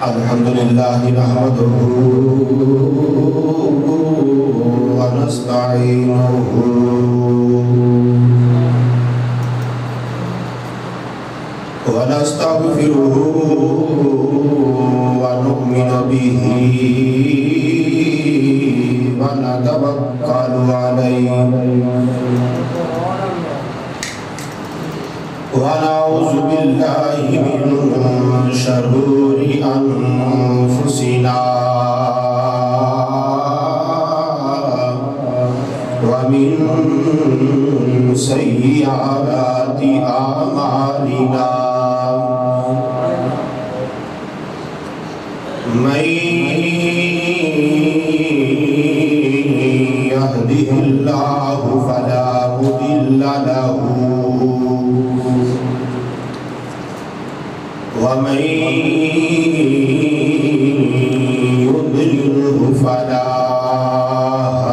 الحمد لله نحمده ونستعينه ونستغفره ونؤمن به ونتوكل عليه ونعوذ بالله من شرور أنفسنا ومن سيئات أعمالنا من يهده الله فلا مضل له ومن يضلله فلا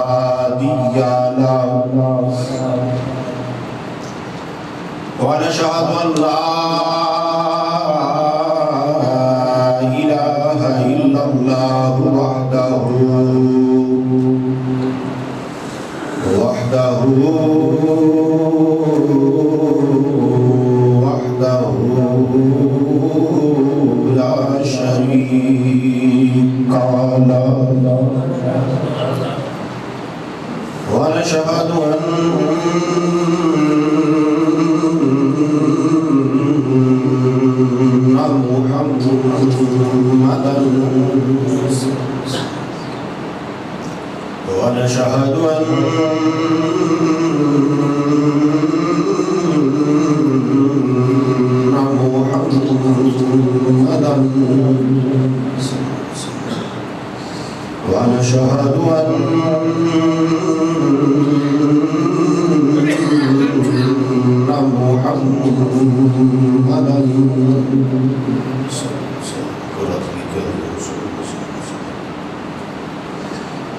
هادي له ونشهد أن لا إله إلا الله وحده لا شريك له ونشهد أن محمدا ونشهد أن محمدا ونشهد أن محمدا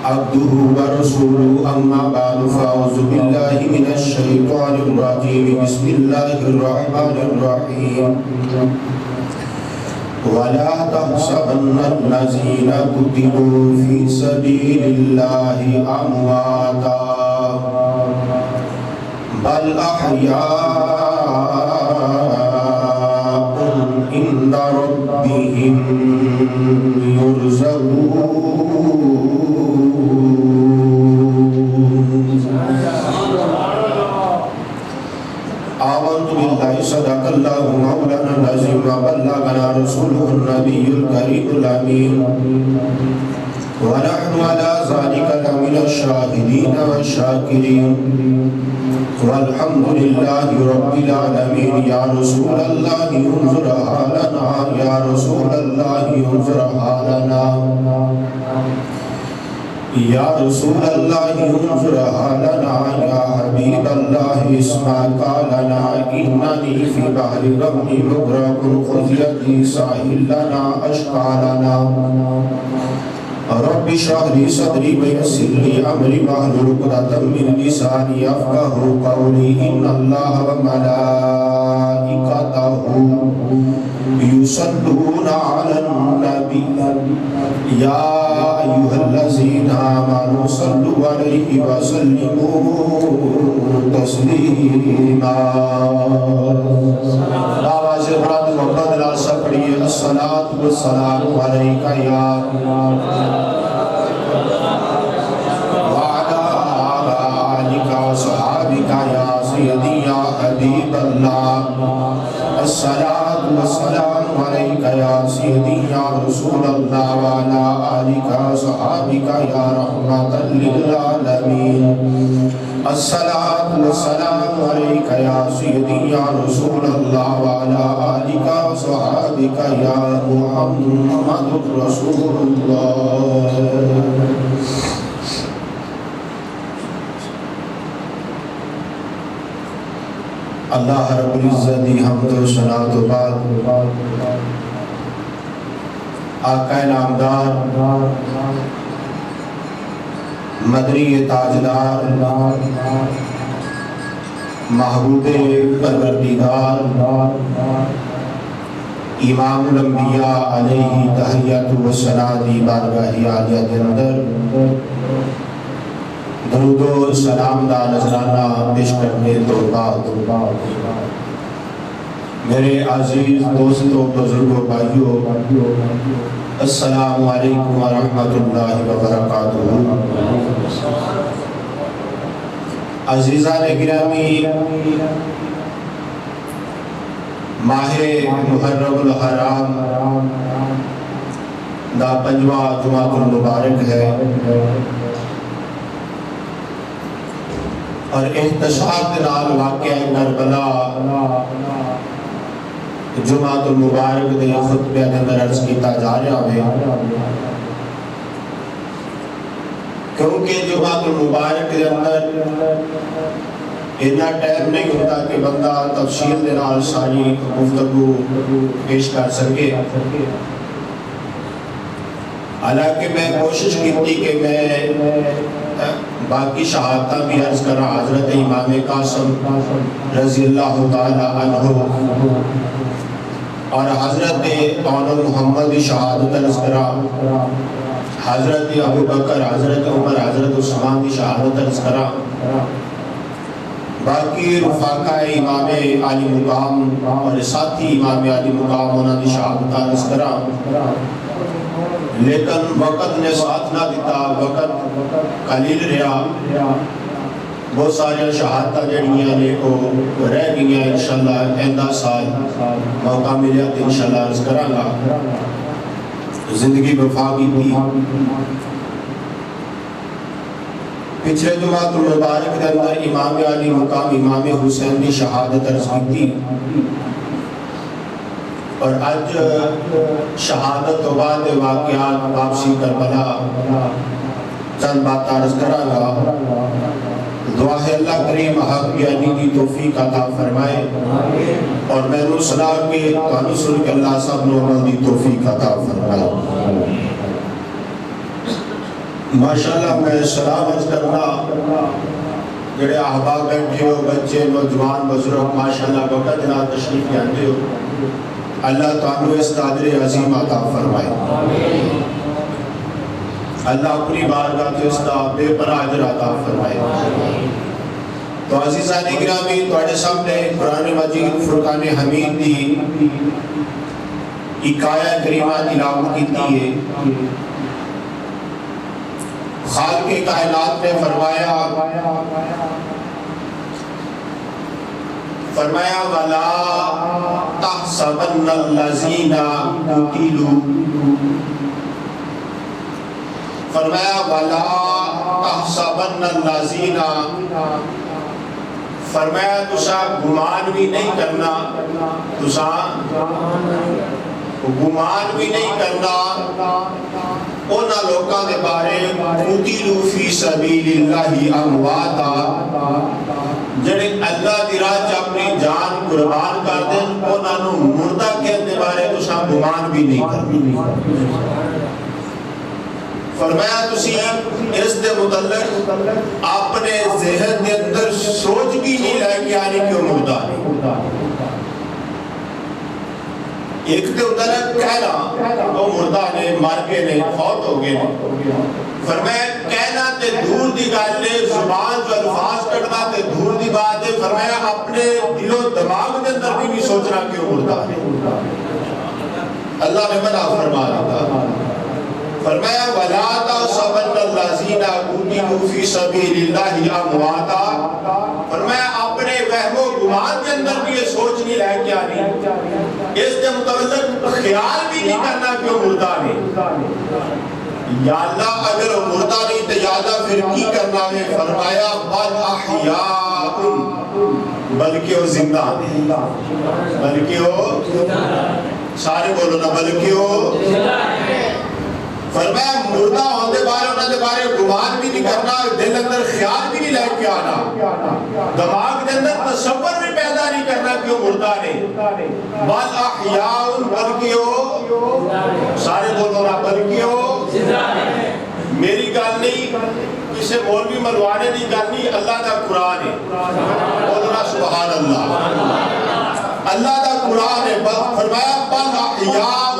عبده ورسوله أما بعد فأعوذ بالله من الشيطان الرجيم بسم الله الرحمن الرحيم ولا تحسبن الذين قتلوا في سبيل الله أمواتا بل أحياء عند ربهم يرزقون آمنت بالله صدق الله مولانا العظيم وبلغنا رسوله النبي الكريم الأمين ونحن على ذلك لمن الشاهدين والشاكرين والحمد لله رب العالمين يا رسول الله انظر حالنا يا رسول الله انظر حالنا یا رسول اللہ انظر حالنا یا حبیب اللہ اسمع قالنا اننی فی بحر غم مغرق خذ یدی ساحل لنا اشقالنا رب اشرح لي صدري ويسر لي امري واحلل عقدة من لساني يفقهوا قولي ان الله وملائكته يصلون على النبي يا أيها الذين آمنوا صلوا عليه وسلموا تسليما آواز بلند محمد راسا پڑھیے الصلاة والسلام علیک یا وعلى آلك وصحابك يا سيدي يا حبيب الله الصلاة والسلام عليك يا سيدي يا رسول الله وعلى آلك وصحابك يا رحمة للعالمين الصلاة والسلام عليك يا سيدي يا رسول الله وعلى آلك وصحابك يا محمد رسول الله اللہ رب العزت دی حمد و ثنا تو بعد آقا نامدار مدنی تاجدار محبوب پروردگار امام الانبیاء علیہ تحیات و ثناء دی بارگاہ عالیہ کے اندر درود و سلام دا نذرانہ پیش کرنے تو بعد میرے عزیز دوستوں بزرگوں بھائیوں السلام علیکم ورحمۃ اللہ وبرکاتہ۔ عزیزان گرامی، ماہ محرم الحرام دا پنجواں جمعۃ المبارک ہے اور احتشام دے نال واقعہ کربلا جمعۃ المبارک دے خطبے دے اندر عرض کیتا جا رہا ہے، کیونکہ جمعۃ المبارک دے اندر اتنا ٹائم نہیں ہوتا کہ بندہ تفصیل دے نال ساری گفتگو پیش کر سکے۔ حالانکہ میں کوشش کی تھی کہ میں باقی شہادتہ بھی عرض کرا، حضرت امام قاسم رضی اللہ تعالی عنہ اور حضرت اول محمد شہادت عرض کرا، حضرت ابو بکر، حضرت عمر، حضرت عثمان کی شہادت عرض کرا، باقی رفاقہ امام علی مقام اور ساتھی امام علی مقام انہوں نے شہادت عرض کرا، لیکن وقت نے ساتھ نہ دیتا، وقت قلیل رہا، بہت سارے شہادتہ جڑیاں نے کو رہ گئیاں، انشاءاللہ ایندہ سال موقع ملیا تو انشاءاللہ عرض کروں گا۔ زندگی وفاقی تھی، پچھلے جمعۃ المبارک کے اندر امام علی مقام امام حسین کی شہادت عرض کی تھی، اور آج شہادت و بعد واقعات واپسی کربلا چند بات عرض کرا گا۔ دعا ہے اللہ کریم حق یعنی دی توفیق عطا فرمائے، اور میں نے سنا کہ تانوں سن کے اللہ سب لوگوں دی توفیق عطا فرمائے۔ ماشاءاللہ میں سلام عرض کرنا جڑے احباب بیٹھے ہو، بچے، نوجوان، بزرگ، ماشاءاللہ وقت جناب تشریف لے ہو، اللہ تعالیٰ اس قادر عظیم عطا فرمائے، اللہ اپنی بارگاہ تو اس کا بے پناہ اجر عطا فرمائے۔ تو عزیزان گرامی، تواڈے سامنے قرآن مجید فرقان حمید دی ایک آیت کریمہ تلاوت کیتی ہے۔ خالق کائنات نے فرمایا وَلَا تَحْسَبَنَّ الَّذِينَ قُتِلُوا، فرمایا وَلَا تَحْسَبَنَّ الَّذِينَ، فرمایا تسا گمان بھی نہیں کرنا، تسا گمان بھی نہیں کرنا اونا لوکاں دے بارے قتلوا فی سبیل اللہ امواتا، جڑے اللہ دی راہ وچ اپنی جان قربان کر دین، انہاں نوں مردہ کہن دے بارے تساں گمان بھی نہیں کرنا۔ فرمایا تسی اس دے متعلق اپنے ذہن دے اندر سوچ بھی نہیں لے کے آنی کہ وہ مردہ نہیں۔ ایک دے ادھر کہنا وہ مردہ نے، مر گئے نے، فوت ہو گئے نے، فرمایا کہنا تے دور دی گل ہے، زبان جو الفاظ کٹنا تے دور دی بات ہے، فرمایا اپنے دل و دماغ کے اندر بھی نہیں سوچنا کہ وہ مردہ ہے۔ اللہ نے منع فرما دیتا، فرمایا وَلَا تَحْسَبَنَّ الَّذِينَ قُتِلُوا فِي سَبِيلِ اللَّهِ أَمْوَاتًا، فرمایا اپنے وہم و گمان کے اندر بھی یہ سوچ نہیں لے کے آنی، اس کے متعلق خیال بھی نہیں کرنا کہ وہ مردہ نہیں۔ یا اللہ اگر وہ مردہ نہیں تو یادہ پھر کی کرنا ہے؟ فرمایا بَلْ أَحْيَاءٌ، بلکہ وہ زندہ ہیں، بلکہ وہ سارے بولو نا، بلکہ وہ فرمایا مردہ ہونے بارے انہوں نے بارے گمان بھی نہیں کرنا، دل اندر خیال بھی نہیں لے کے آنا، دماغ کے اندر تصور بھی پیدا نہیں کرنا کہ وہ مردہ نہیں۔ بل احیاء، بلکہ وہ سارے بولو نا، بلکہ وہ میری گل نہیں کسی مولوی ملوانے دی گل نہیں، اللہ دا قرآن ہے، بولنا سبحان اللہ، اللہ دا قرآن ہے، فرمایا بل احیاء،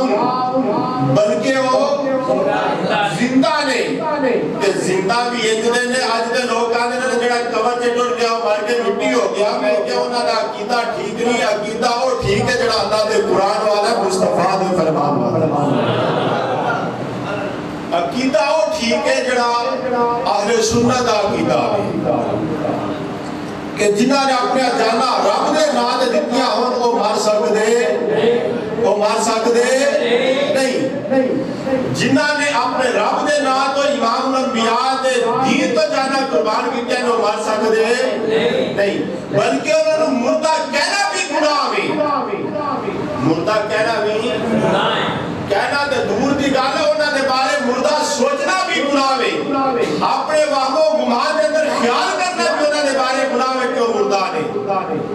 بلکہ وہ زندہ نے، کہ زندہ بھی اندھے نے، آج دے لوگ آنے نے جڑا کور چے ٹر گیا مر کے مٹی ہو گیا، میں کیا انہاں دا عقیدہ ٹھیک نہیں، عقیدہ وہ ٹھیک ہے جڑا اللہ دے قرآن والا مصطفیٰ دے فرمان والا، عقیدہ وہ ٹھیک ہے جڑا اہل سنت دا عقیدہ ہے کہ جنہاں نے اپنے جانا رب دے نام تے دتیاں ہون وہ مار سکدے نہیں، جنہاں نے اپنے رب دے نام تو امام الانبیاء دے دین تو جانا قربان کیتے ہیں وہ مار سکدے نہیں، بلکہ انہوں نے مردہ کہنا بھی گناہ ہے، مردہ کہنا بھی کہنا تے دور دی گل ہے، انہاں دے بارے مردہ سوچنا بھی گناہ ہے، اپنے واہم و گمان دے اندر خیال کرنا بھی انہاں دے بارے گناہ ہے کہ وہ مردہ نے،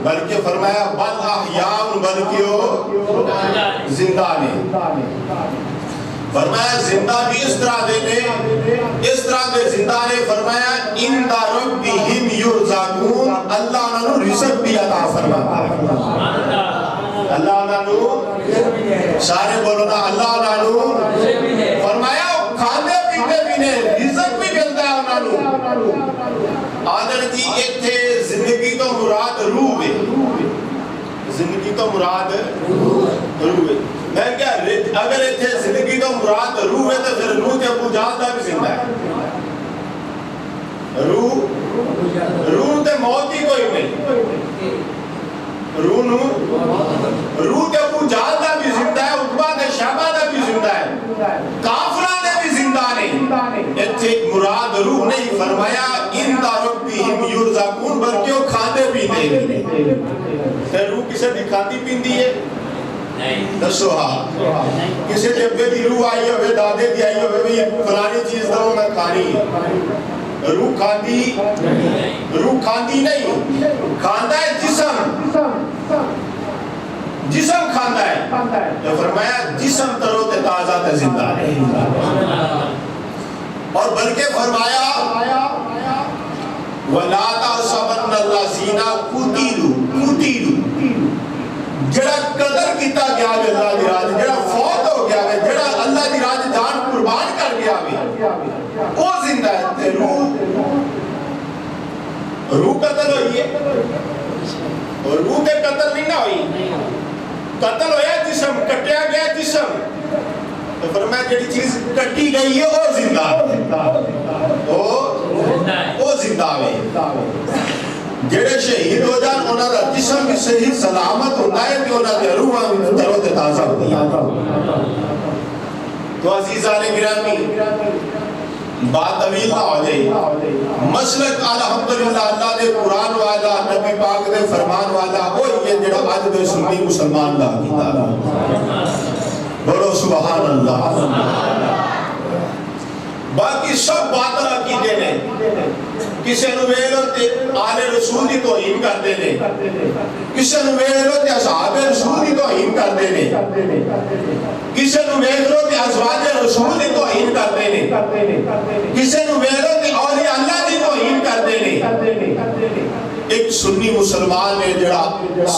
بلکہ فرمایا بل احیاء، بلکہ وہ زندہ نے، فرمایا زندہ بھی اس طرح دے نے، اس طرح دے زندہ نے، فرمایا ان دا ربہم یرزقون، اللہ انہوں نے رزق بھی عطا فرماتا ہے، اللہ انہوں سارے بولو نا، اللہ انہوں فرمایا کھانے پیتے بھی نے، رزق بھی ملتا ہے انہوں، آدھر جی ایک تھے زندگی تو مراد روح ہے، زندگی تو مراد روح ہے، میں کیا اگر ایتھے زندگی تو مراد روح ہے تو پھر روح کے ابو جہل دا بھی زندہ ہے، روح تے موت ہی کوئی نہیں، روح تے ابو جہل دا بھی زندہ ہے، عتبہ تے شیبہ دا بھی زندہ ہے، کافرہ دے بھی زندہ نہیں، ایتھے مراد روح نہیں، فرمایا ان دا ربہم یرزقون، بلکہ وہ کھاندے پیندے نہیں، تے روح کسے دی کھاندی پیندی ہے؟ دسو ہاں، کسی جبے دی روح آئی ہوئے، دادے دی آئی ہوئے، فلانی چیز دو میں کھانی ہے، روح کھاندی نہیں، کھاندہ ہے جسم کھاندہ ہے، تو فرمایا جسم ترو تے تازہ تے زندہ ہے، اور بلکہ فرمایا وَلَا تَحْسَبَنَّ الَّذِينَ قُتِلُوا، جڑا قدر کیتا گیا ہے اللہ دی راہ، جڑا فوت ہو گیا ہے، جڑا اللہ دی راہ جان قربان کر گیا ہے، وہ زندہ ہے، تے روح قتل ہوئی ہے، اور روح تے قتل نہیں نہ ہوئی، قتل ہویا جسم، کٹیا گیا جسم، تو فرمایا جڑی چیز کٹی گئی ہے وہ زندہ ہے، وہ زندہ ہے، جڑے شہید ہو جان انہاں دا جسم بھی صحیح سلامت ہوتا ہے کہ انہاں دے روح ترو تے تازہ ہوتی ہے، تو عزیزان گرامی بات طویل نہ ہو جائے، مسلک الحمدللہ اللہ دے قرآن والا، نبی پاک دے فرمان والا، وہ یہ جڑا آج دے سنی مسلمان دا کتاب، بولو سبحان اللہ، باقی سب باطل عقیدے نے، کسی نو ویلو تے آل رسول دی توہین کرتے نے، کسی نو ویلو تے اصحاب رسول دی توہین کرتے نے، کسی نو ویلو تے ازواج رسول دی توہین کرتے نے، کسی نو ویلو تے اولیاء اللہ دی توہین کرتے نے، ایک سنی مسلمان ہے جڑا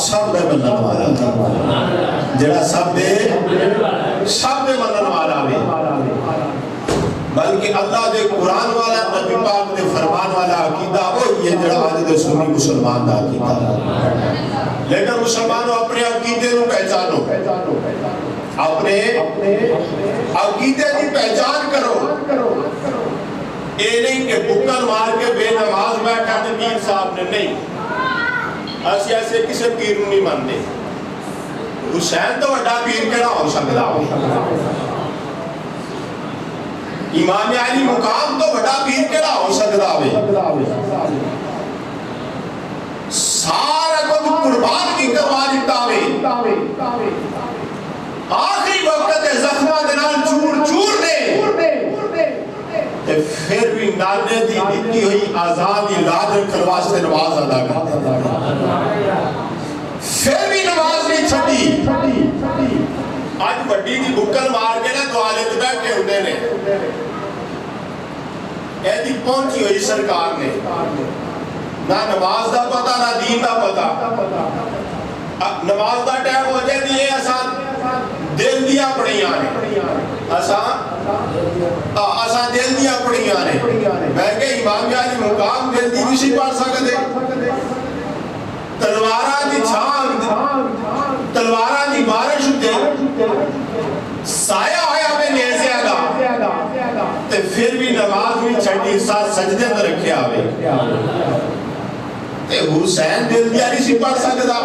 سب دے منن والا، جڑا سب دے منن والا ہے، بلکہ اللہ دے قرآن والا، نبی پاک دے فرمان والا عقیدہ وہ یہ جڑا آج دے سنی مسلمان دا عقیدہ، لیکن مسلمانوں اپنے عقیدے نو پہچانو، اپنے عقیدے دی پہچان کرو، اے نہیں کہ بکن مار کے بے نماز بیٹھا تے پیر صاحب نے نہیں، ایسے ایسے کسی پیر نہیں مانتے، حسین تو بڑا پیر کیڑا ہو سکتا ہو، امام علی مقام تو بڑا پیر کیڑا ہو سکتا ہوئے، سارا کچھ قربان کی کروا دیتا ہوئے، آخری وقت زخمہ دنال چور دے، پھر بھی نانے دی دیتی ہوئی آزان دی لاد رکھر واسطے نماز ادا کرتا، پھر بھی نماز نہیں چھٹی، آج بڑی دی بکر مار کے نا دوالے تو بیٹھے ہوتے نے، ایدی پہنچی ہوئی سرکار نے، نہ نماز دا پتہ نہ دین دا پتہ. نماز دا ٹائم ہو جائے دی اساں دل دیا پڑھیاں نے، اساں دل دیا پڑھیاں نے. میں کہ امام علی مقام دل دی بھی سی پڑھ سکتے. تلواراں دی چھان تلواراں دی بارش تے سایہ ہویا میں نیزیاں دا تے پھر بھی نماز بھی چھٹی ساتھ سجدے میں رکھے آوے. تے حسین دل دیا نہیں سی پڑھ سکتا.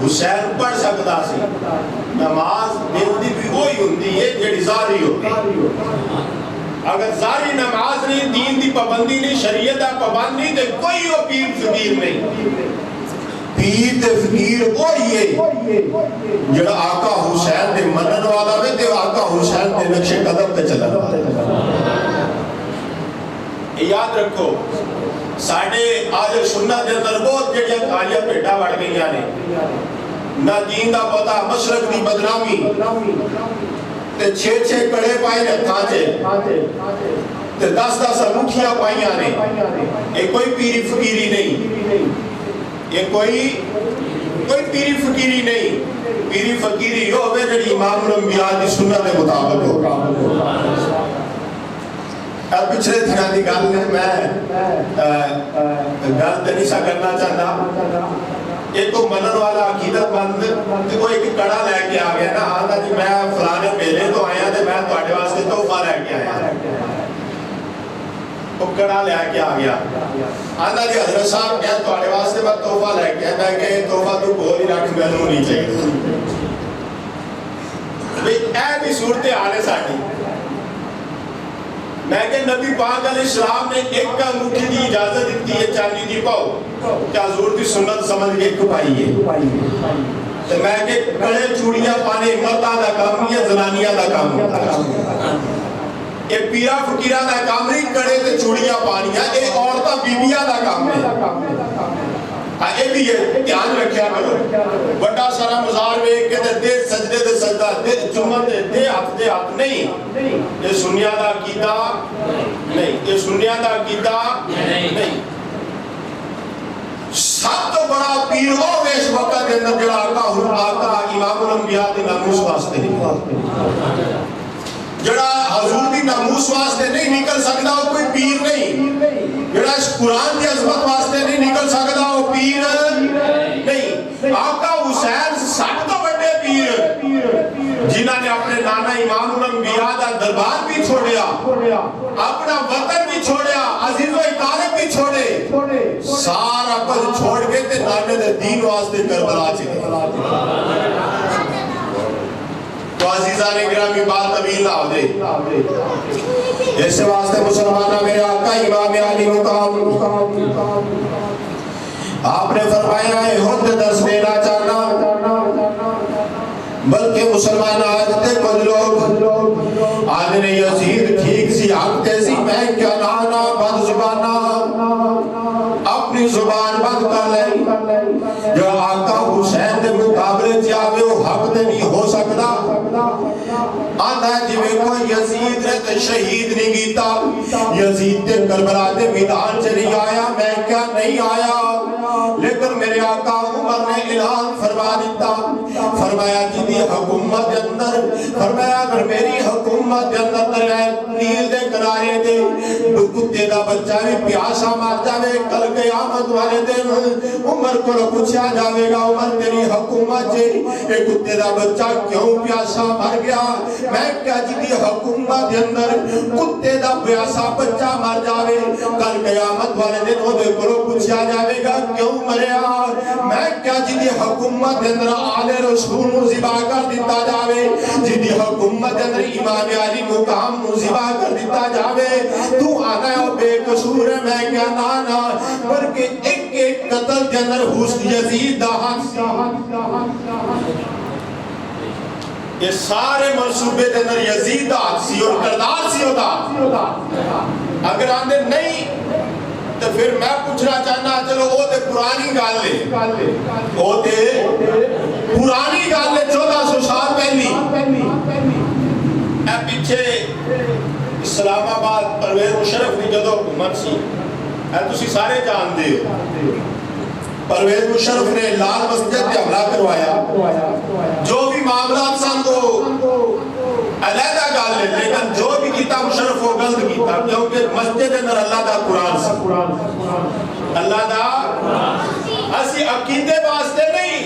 حسین پڑھ سکتا سی. نماز دل دی بھی وہی ہوندی ہے جڑی ظاہری ہوتی. اگر ظاہری نماز نہیں، دین دی پابندی نہیں، شریعت دا پابند نہیں، تے کوئی وہ پیر فقیر نہیں. پیر تے فقیر وہی ہے جڑا آقا حسین دے منن والا وے تے آقا حسین دے نقش قدم تے چلن والا. یاد رکھو ساڈے آج سنت دے اندر بہت جڑیاں کالیاں بھیڈاں وڑ گئیاں نے. نہ دین دا پتہ، مشرق دی بدنامی تے 6 کڑے پائے نے ہتھاں تے 10 انگوٹھیاں پائیاں نے. یہ کوئی پیری فقیری نہیں، یہ کوئی پیری فقیری نہیں. پیری فقیری یہ ہوئے جڑی امام الانبیاء دی سنت کے مطابق ہو. اب پچھلے دنوں کی گل ہے، میں گل تو نہیں سا کرنا چاہتا. ایک تو منن والا عقیدت مند وہ ایک کڑا لے کے آ گیا نا، آتا جی میں فلانے میلے تو آیا تے میں تواڈے واسطے تحفہ لے کے آیا. وہ کڑا لے کے آ گیا، آتا جی حضرت صاحب میں تواڈے واسطے میں تحفہ لے کے آیا. میں کہ تحفہ تو کول ہی رکھ، مینوں نہیں چاہیے. بھئی اے بھی صورتحال ہے ساڈی. میں کہ نبی پاک علیہ السلام نے ایک انگوٹھی دی اجازت دیتی ہے چاندی دی پاؤ، کیا حضور دی سنت سمجھ کے ایک پائی ہے. تو میں کہ کڑے چوڑیاں پانے مرداں دا کام نہیں ہے، زنانیاں دا کام ہے. یہ پیرا فقیراں دا کام نہیں کڑے تے چوڑیاں پانیاں، یہ عورتاں بیبیاں دا کام ہے. یہ بھی ہے دھیان رکھیا کرو. بڑا سارا مزار ویکھ کے دے سجدے تے سجدہ دے چومن دے ہاتھ نہیں. یہ سنیاں دا عقیدہ نہیں، یہ سنیاں دا عقیدہ نہیں. سب تو بڑا پیر وہ اس وقت کے اندر جڑا آقا امام الانبیاء دی ناموس واسطے نہیں، جڑا حضور دی ناموس واسطے نہیں نکل سکتا وہ کوئی پیر نہیں. جڑا اس قرآن کی عظمت واسطے نہیں نکل سکتا وہ پیر نہیں. آقا حسین سب تو بڑے پیر جنہاں نے اپنے نانا امام الانبیاء دا دربار بھی چھوڑیا، اپنا وطن بھی چھوڑیا، عزیز و اقارب بھی چھوڑے، سارا کچھ چھوڑ کے تے نانے دے دین واسطے کربلا چلے. تو عزیزان گرامی بات طویل نہ ہو دے. اس واسطے مسلمانہ میرے آقا امام علی مقام آپ نے فرمایا ہے خود درس دینا چاہنا، بلکہ مسلمان آج تے کچھ لوگ آدھنے یزید ٹھیک سی آگتے سی میں کیا نانا بد زبانہ اپنی زبان بند کر لیں. جو آقا حسین دے مقابلے چاہوے وہ حق دے نہیں ہو سکتا. آدھا جی میں کوئی یزید نے تے شہید نہیں گیتا، یزید تے کربلا تے میدان سے نہیں آیا، میں کیا نہیں آیا. لیکن میرے آقا عمر نے اعلان فرما دیتا، فرمایا جی دی حکومت دے اندر، فرمایا اگر میری حکومت دے اندر نیل دے کنارے دے کتے دا بچہ بھی پیاسا مار جاوے، کل قیامت والے دن عمر کو پوچھا جاوے گا عمر تیری حکومت جی ایک کتے دا بچہ کیوں پیاسا مر گیا. میں کیا جی دی حکومت دے اندر کتے دا پیاسا بچہ مر جاوے، کل قیامت والے دن وہ دے کو پوچھا جاوے گا کیوں مریا. میں کیا جی دی حکومت دے اندر آل رسول نو ذبح کر دیتا جاوے، جی دی حکومت دے اندر امام علی مقام نو ذبح کر دیتا جاوے، تو آنا ہے وہ بے قصور ہے. میں کیا نانا بلکہ ایک قتل دے اندر حسن یزید دا حق. یہ سارے منصوبے دے اندر یزید دا حق سی اور کردار سی ہوتا. اگر آندے نہیں تو پھر میں پوچھنا چاہنا چلو وہ تے پرانی گال لے، وہ تے پرانی گال لے 1400 سال پہلی. اے پیچھے اسلام آباد دشمن سی تسی سارے جان دے ہو پرویز مشرف نے لال مسجد پہ حملہ کروایا جو بھی معاملات سن کو علیحدہ گال لے لیکن جو بھی کیتا مشرف وہ غلط کیتا کیونکہ مسجد اندر اللہ دا قرآن سی اللہ دا اسی عقیدے واسطے نہیں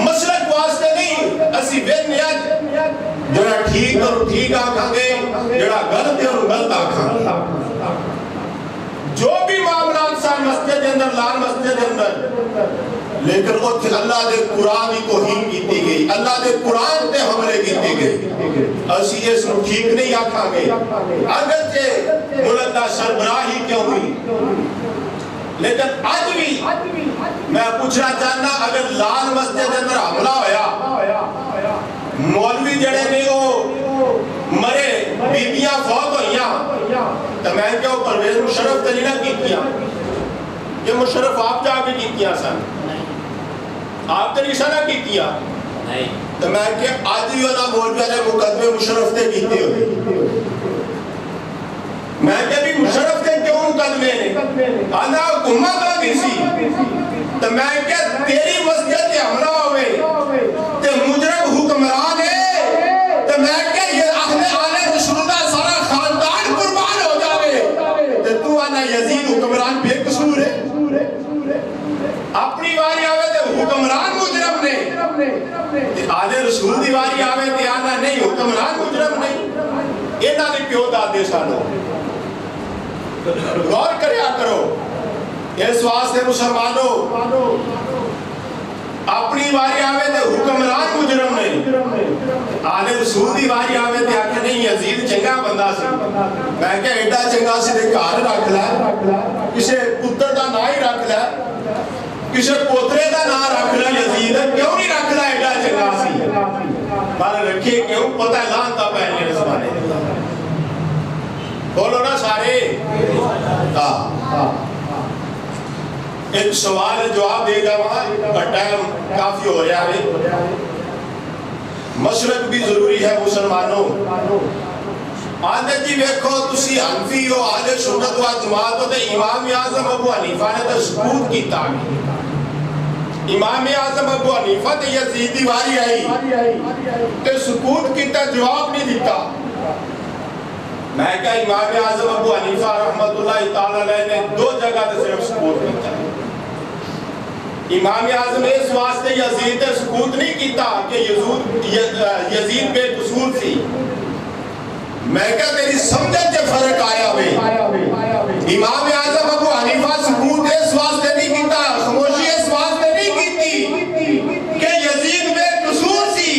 مسلک واسطے نہیں اسی بے نیت جڑا ٹھیک اور ٹھیک آکھاں گے جڑا غلط ہے اور غلط آکھاں گے جو بھی معاملات سان مسجد اندر لال مسجد اندر لیکن اتھے اللہ دے قرآن ہی توہین کیتی گئی اللہ دے قرآن تے حملے کیتی گئی اسی اس نو ٹھیک نہیں آکھاں گے اگرچہ ملندہ سربراہی کیوں ہوئی لیکن آج بھی میں پوچھنا چاہنا اگر لال مسجد اندر حملہ ہویا مولوی جڑے نے وہ مرے بیبیاں فوت ہوئیاں تو میں کیا وہ پرویز مشرف تے نہیں کیتیاں یہ مشرف آپ جا کے کیتیاں سن آپ تے نہیں سنا کیتیاں تو میں کیا آدھی والا مولوی والے مقدمے مشرف تے کیتے ہوئے میں کیا بھی مشرف تے کیوں مقدمے نے آنا حکومت ہو گئی سی تو میں کیا تیری مسجد تے حملہ ہوئے تے مجرم حکمران ہے تو میں کیا یہ اہل آل رسول اللہ سارا خاندان قربان ہو جاوے تے تو آنا یزید حکمران بے قصور ہے اپنی واری آوے تے حکمران مجرم نے آل رسول دی واری آوے تے آنا نہیں حکمران مجرم نہیں یہ نہ دی پیو دادے سانو غور کریا کرو اس واسطے مسلمانوں اپنی واری آوے تے حکمران مجرم نہیں آل رسول دی واری آوے تے آکھے نہیں یزید چنگا بندہ سی میں کہ ایڈا چنگا سی دے گھر رکھ لے کسے پتر دا نہ ہی رکھ لے کسے پوترے دا نہ رکھ لے یزید کیوں نہیں رکھ لے ایڈا چنگا سی پر رکھے کیوں پتہ لانتا پہلے زمانے بولو نا سارے ایک سوال جواب دے گا وہاں ٹائم کافی ہو رہا ہے مشرق بھی ضروری ہے مسلمانوں آدھے جی ویکھو تسی حنفی ہو آدھے سنت و جماعت ہو تے امام اعظم ابو حنیفہ نے تو سکوت کیتا امام اعظم ابو حنیفہ تے یزیدی واری آئی تے سکوت کیتا جواب نہیں دیتا میں کہا امام اعظم ابو حنیفہ رحمت اللہ تعالیٰ علیہ نے دو جگہ تے صرف سکوت کیتا ہے امام اعظم اس واسطے یزید تے سکوت نہیں کیتا کہ یزید بے قصور سی میں کہا تیری سمجھت جے فرق آیا ہوئے امام اعظم ابو حنیفہ سکوت اس واسطے نہیں کیتا خاموشی اس واسطے نہیں کیتی کہ یزید بے قصور سی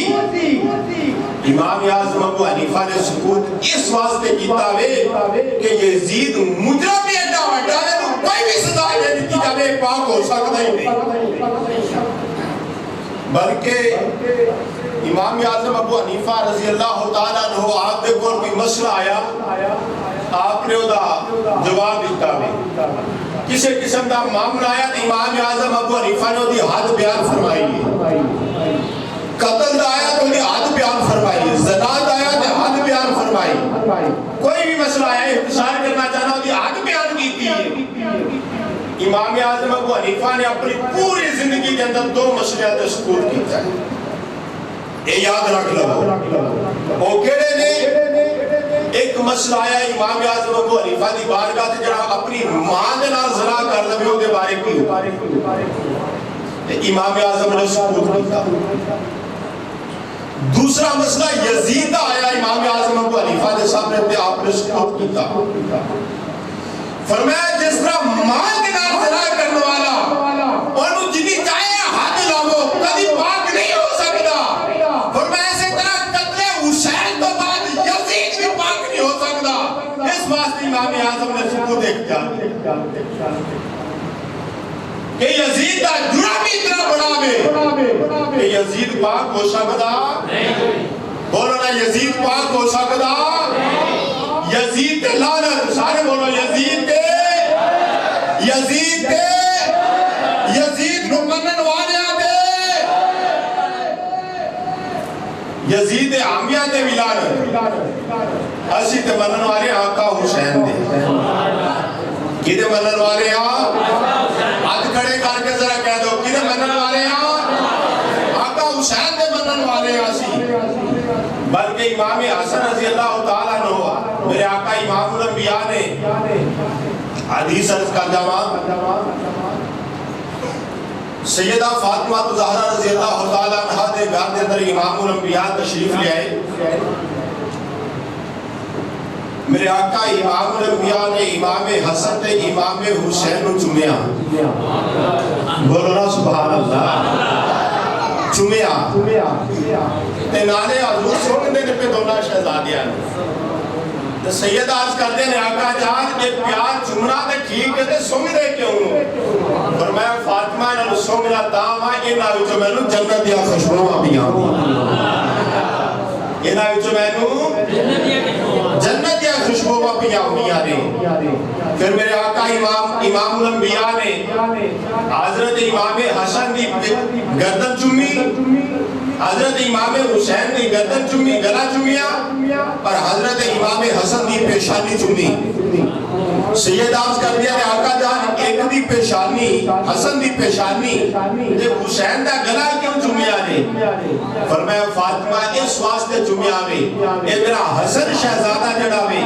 امام اعظم ابو حنیفہ نے سکوت اس واسطے کیتا ہوئے کہ یزید مجرم بھی اڈا وڈا ہے تو کوئی بھی سزا نہیں دیتی جاوے پاک ہو سکتا ہی نہیں بلکہ امام اعظم ابو حنیفہ رضی اللہ تعالیٰ عنہ آپ دے کول کوئی مسئلہ آیا آپ نے دا جواب دیتا ہے کسے قسم دا معاملہ آیا تو امام اعظم ابو حنیفہ نے دی حد بیان فرمائی ہے قتل دا آیا تو دی حد بیان فرمائی زنا دا آیا تو حد بیان فرمائی کوئی بھی مسئلہ آیا اختصار کرنا چاہنا دی حد بیان کی تھی امام اعظم ابو حنیفہ نے اپنی پوری زندگی کے اندر دو مسئلے سکوت کیتا ہے یہ یاد رکھ لو او کہڑے نے ایک مسئلہ آیا امام اعظم ابو حنیفہ دی بارگاہ تے جڑا اپنی ماں دے نال زنا کر لوے او دے بارے کی امام اعظم نے سکوت کیتا دوسرا مسئلہ یزید آیا امام اعظم ابو حنیفہ دے سامنے تے آپ نے سکوت کیتا فرمایا جس طرح ماں کے نال زنا کرنے والا انہوں جنی چاہے حد لاؤ کبھی پاک نہیں ہو سکتا فرمایا اسی طرح قتل حسین تو بعد یزید بھی پاک نہیں ہو سکتا اس واسطے امام اعظم نے سکوت اختیار کہ یزید کا جرم بھی اتنا بڑا ہے کہ یزید پاک ہو سکتا بولو نا یزید پاک ہو سکتا یزید تے لعنت سارے بولو یزید تے یزید نو منن والیاں تے یزید عامیہ تے لعنت اسی تے منن والے آقا حسین دے کدے منن والے ہاتھ کھڑے کر کے ذرا کہہ دو کدے منن والے آقا حسین دے منن والے سی بلکہ امام حسن رضی اللہ تعالیٰ عنہ میرے آقا امام الانبیاء نے حدیث عرض کا جمع سیدہ فاطمہ زہرا رضی اللہ تعالیٰ عنہ دے گھر دے اندر امام الانبیاء تشریف لے آئے میرے آقا امام الانبیاء نے امام حسن تے امام حسین نو چومیا بولو نا سبحان اللہ چومیا تے نالے حضور سونے دے پہ دونہ شہزادیاں تو سید آج کرتے ہیں آقا جان یہ پیار چمنا دے ٹھیک ہے تے سومی دے کیوں فرمایا فاطمہ نے سومنا داما انہا وچو میں نو جنت یا خوشبو پیاں انہا وچو میں نو جنت یا خوشبو پیاں ہوئی پھر میرے آقا امام الانبیاء نے حضرت امام حسن دی گردن چمی حضرت امام حسین دی گردن چمی گلا چمیا اور حضرت امام حسن دی پیشانی چمی سید آج کر دیا نے آقا جان ایک دی پیشانی حسن دی پیشانی تے حسین دا گلا کیوں چمیا نے فرمایا فاطمہ اس واسطے چمیا میں اے میرا حسن شہزادہ جڑا میں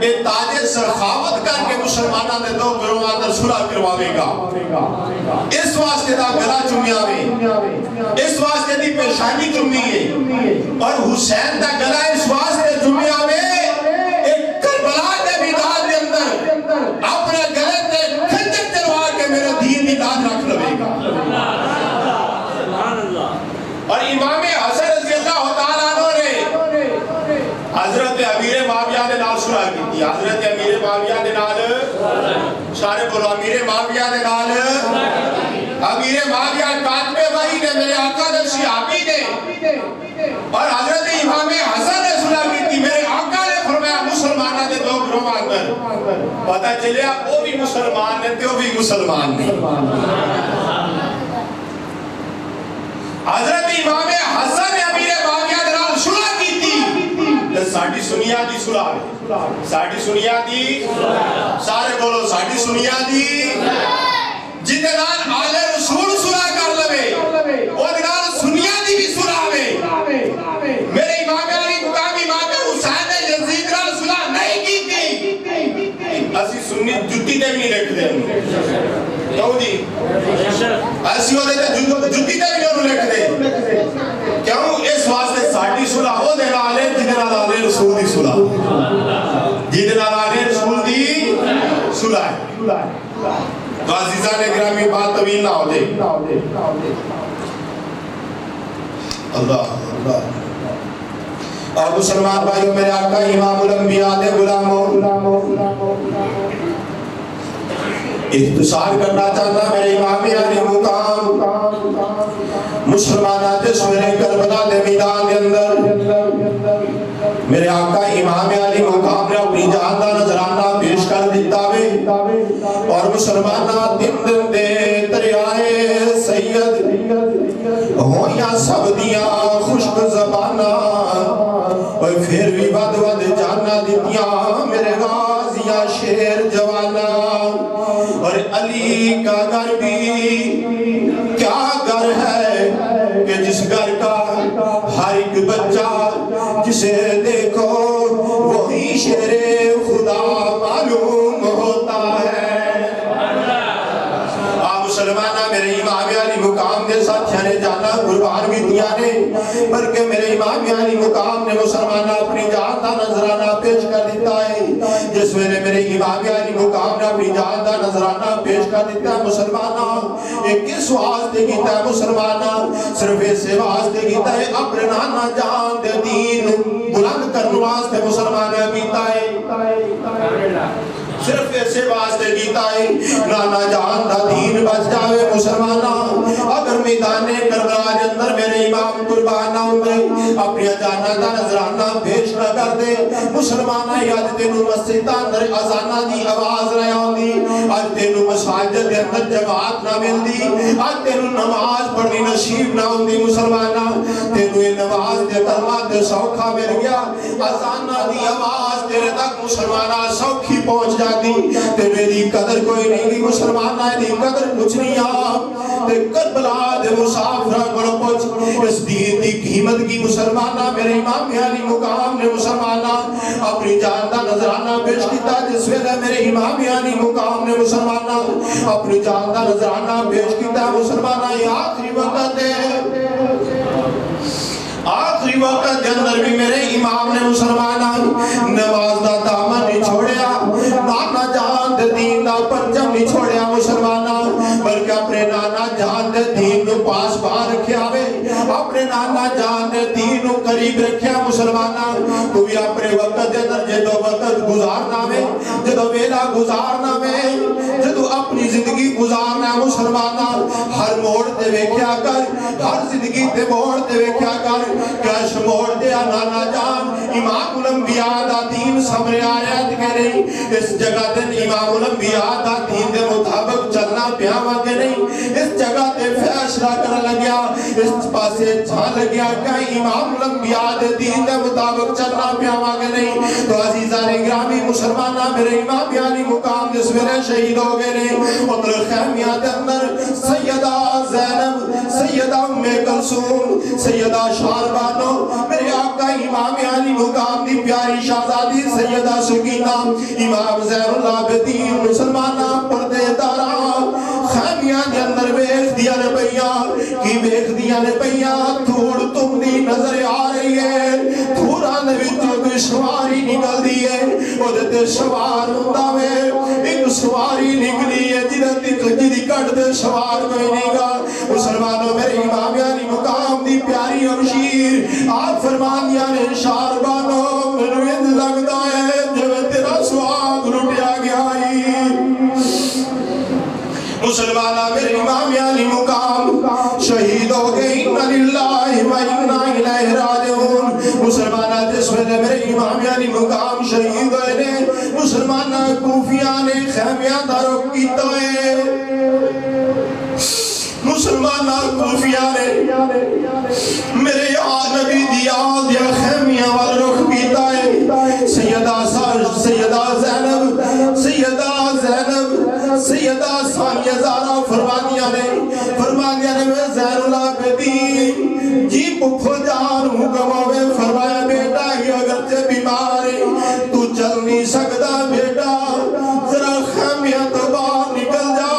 اے تاج سرخاوت کر کے مسلمانہ نے دو گروہ در صلح کرواوے گا اس واسطے دا گلا چمیا میں اس واسطے دی پیشانی چمی ہے اور حسین دا گلا اس واسطے چمیا میں ایک کربلا دے بیداد دے اندر اپنے گلے تے کھنجر چلوا کے میرے دین کی داد رکھ لوے گا اور امام حسن رضی اللہ تعالیٰ عنہ نے حضرت امیر معاویہ دے نال صلح کی تھی حضرت امیر معاویہ دے نال سارے بولو امیر معاویہ دے نال امیر معاویہ کاتب وحی نے میرے آقا دے صحابی نے اور حضرت امام حسن نے صلح کی تھی میرے آقا نے فرمایا مسلمانہ دے دو گروہ اندر پتہ چلیا وہ بھی مسلمان نے تے وہ بھی مسلمان نے حضرت امام حسن نے امیر معاویہ دے نال صلح کی تھی ساڑھی سنیا دی صلح ساڑھی سنیا دی سارے بولو ساڑھی سنیا دی جنہیں نال آل رسول صلح کر لوے وہ نال سنیا دی بھی صلح میں میرے امام علی مقام امام حسین نے یزید نال صلح نہیں کی تھی اسی سنی جتی دے بھی نہیں لکھ دے کیوں جی ایسی ہوتے تھے جتی دے بھی نہیں لکھ دے کیوں اس واسطے ساڑھی صلح ہو دے نال جنہیں نال آل رسول دی صلح جنہیں نال آل رسول دی صلح ہے تو عزیزان اکرامی بات طویل نہ ہو دے اللہ اور مسلمان بھائیوں میرے آقا امام الانبیاء دے غلاموں اختصار کرنا چاہتا میرے امام علی مقام مسلمانہ دے سویرے کربلا دے میدان دے اندر میرے آقا امام علی مقام نے اپنی جان دا نظرانہ پیش کر دیتا وے اور مسلمانہ دن دن دے دریائے سید ہوں یا سب دیا خشک زبانہ اور پھر بھی ود ود جانا دیتیاں میرے غازیاں شیر جوانا اور علی کا گھر بھی کیا گھر ہے کہ جس گھر کا ہر ایک بچہ جسے دیکھو وہی شیر خدا معلوم ہوتا ہے مسلمانہ میرے امام علی مقام کے ساتھ نے جانا قربان بھی دیا نے بلکہ میرے امام علی مقام نے مسلمانہ اپنی جان دا نظرانہ پیش کر دیتا ہے جس میں نے میرے امام علی مقام نے اپنی جان دا نظرانہ پیش کر دیتا ہے مسلمانہ ایک کس واسطے کیتا ہے مسلمانہ صرف اس واسطے کیتا ہے اپنے نانا جان دے دین بلند کرنے واسطے مسلمانہ کیتا ہے صرف ایسے واسطے کیتا ہے نانا جان دا دین بچ جاوے مسلمانہ اگر میدان کربلا کے اندر میرے امام قربان نہ ہوں اپنی جانا دا نظرانہ پیش نہ کر دے مسلمانہ یاد تینو مسجد اندر اذانہ دی آواز رہے ہوندی آج تینو مساجد کے اندر جماعت نہ ملدی آج تینو نماز پڑھنی نصیب نہ ہوندی مسلمانہ تینو یہ نماز دے کلمات دے سوکھا مل گیا اذانہ دی آواز تیرے تک مسلمانہ سوکھی پہنچ جاتی تے میری قدر کوئی نہیں کی مسلمانہ دی قدر کچھ نہیں تے کربلا دے مسافرہ بڑا پہنچ اس دین دی قیمت کی مسلمانہ میرے امام علی مقام نے مسلمانہ اپنی جان دا نظرانہ پیش کیتا جس ویلے میرے امام علی مقام نے مسلمانہ اپنی جان دا نظرانہ پیش کیتا مسلمانہ یہ آخری وقت ہے آخری وقت کے اندر بھی میرے امام نے مسلمانہ نماز دا دامن نہیں چھوڑیا نانا جان دے دین دا پنجم نہیں چھوڑیا مسلمانہ بلکہ اپنے نانا جان دے دین نو پاس پا رکھیا وے اپنے نانا جان دے دین نو قریب رکھیا مسلمانہ تو بھی اپنے وقت دے اندر جدو وقت گزارنا وے جدو ویلا گزارنا وے جدو اپنی زندگی گزارنا مسلمانہ ہر موڑ تے ویکھیا کر ہر زندگی تے موڑ تے ویکھیا کر کیا شموڑ دیا نانا جان امام الانبیاء دا دین سمرے آیا کہ نہیں اس جگہ دن امام الانبیاء دا دین دے مطابق چلنا پیاما کہ نہیں اس جگہ دے فیصلہ کر لگیا اس پاسے چھا لگیا کہ امام الانبیاء دے دین دے مطابق چلنا پیاما کہ نہیں تو عزیزان گرامی مسلمانہ میرے امام علی مقام جس میرے شہید ہو گئے نہیں اتر خیمیہ دے اندر سیدہ زینب سیدہ ام کلثوم سیدہ شاربانو میرے آقا امام علی مقام دی پیاری شہزادی سیدہ سکینہ امام زین العابدین مسلمانہ پردے دارا خیمیہ دے اندر بیخ دیا نے پہیا کی بیخ دیا نے پہیا تھوڑ تم دی نظر آ رہی ہے تھوڑا نویتو کوئی سواری نکل دی ہے وہ دیتے سوار ہوتا ہے ایک سواری نکلی ہے جدی کٹ دے سوار کوئی نہیں گا مسلمانوں میرے امام علی مقام دی پیاری اور شیر آپ فرمان دیا نے شاربانو منوید لگتا ہے جو تیرا سواگ لٹیا گیا مسلمانہ میرے امام علی مقام شہید ہو گئے اِنَّ لِلَّهِ وَإِنَّا إِلَيْهِ رَاجِعُونَ مسلمانہ جس ویلے میرے امام علی مقام شہید ہوئے نے مسلمانہ کوفیہ نے خیمیہ دارو کیتا ہے مسلمانہ کوفیہ نے میرے نبی دیا دیا خیمیہ وال رخ کیتا ہے سیدہ زینب سیدہ ثانیہ زارہ فرمانیہ نے میں زین العابدین جی پکھو جان حکم ہوئے فرمایا بیٹا ہی اگرچہ بیمار ہے تو چل نہیں سکتا بیٹا ذرا خیمیہ تو باہر نکل جا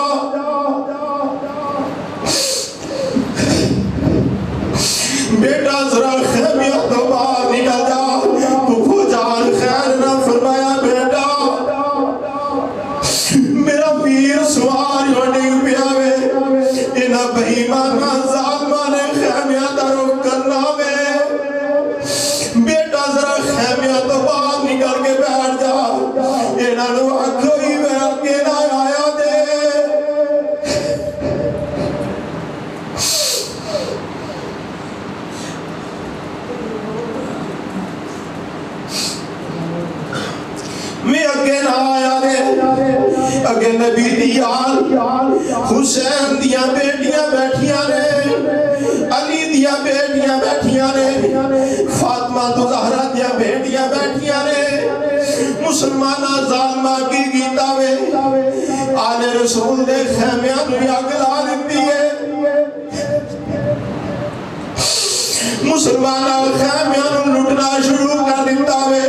بیٹا ذرا خیمیہ تو باہر نکل جا پکھو جان خیر نہ فرمایا بیٹا میرا پیر سوار ہونے پیاوے انہا بہیمانہ ظالمانے خیمیہ دارو کرنا وے بیٹا ذرا خیمیہ تو باہر نکل کے بیٹھ جا انہا نو اکھوئی میں اکینا آیا دے میں اکینا آیا دے اگے نبی دیال حسین دیا بیٹیاں بیٹھیاں نے علی دیا بیٹیاں بیٹھیاں نے فاطمہ تو زہرہ دیا بیٹیاں بیٹھیاں نے مسلمانہ ظالمہ کی گیتا وے آل رسول دے خیمیاں نو اگلا لکھتی ہے مسلمانہ خیمیاں نو لٹنا شروع کر دیتا وے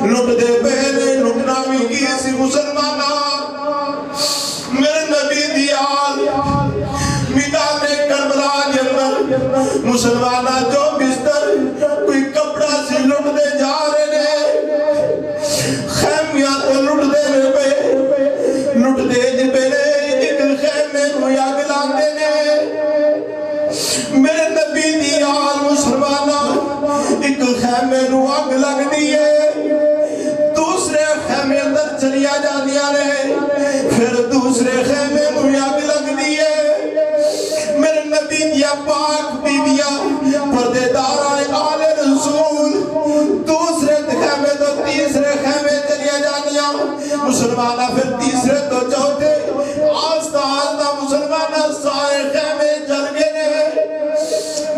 لٹ دے پہلے لٹنا بھی کی سی مسلمانہ میرے نبی دیال میدان کربلا کے اندر مسلمانہ جو بستر کوئی کپڑا سی لٹ دے جا رہے نے خیمیاں تو لٹ دے میں پہ لٹ دے جی پہلے ایک خیمے کو یاگ لاتے نے میرے نبی دیال مسلمانہ ایک خیمے کو آگ لگ دیئے دوسرے خیمے اندر چلیا جا دیا رہے پھر دوسرے خیمے کو آگ لگ دیئے میرے نبی دیا پاک بی بیا پردے دارہ آل رسول دوسرے خیمے تو تیسرے خیمے چلیا جا دیا مسلمانہ پھر تیسرے تو چوتھے آستا آستا مسلمانہ سارے خیمے چل گئے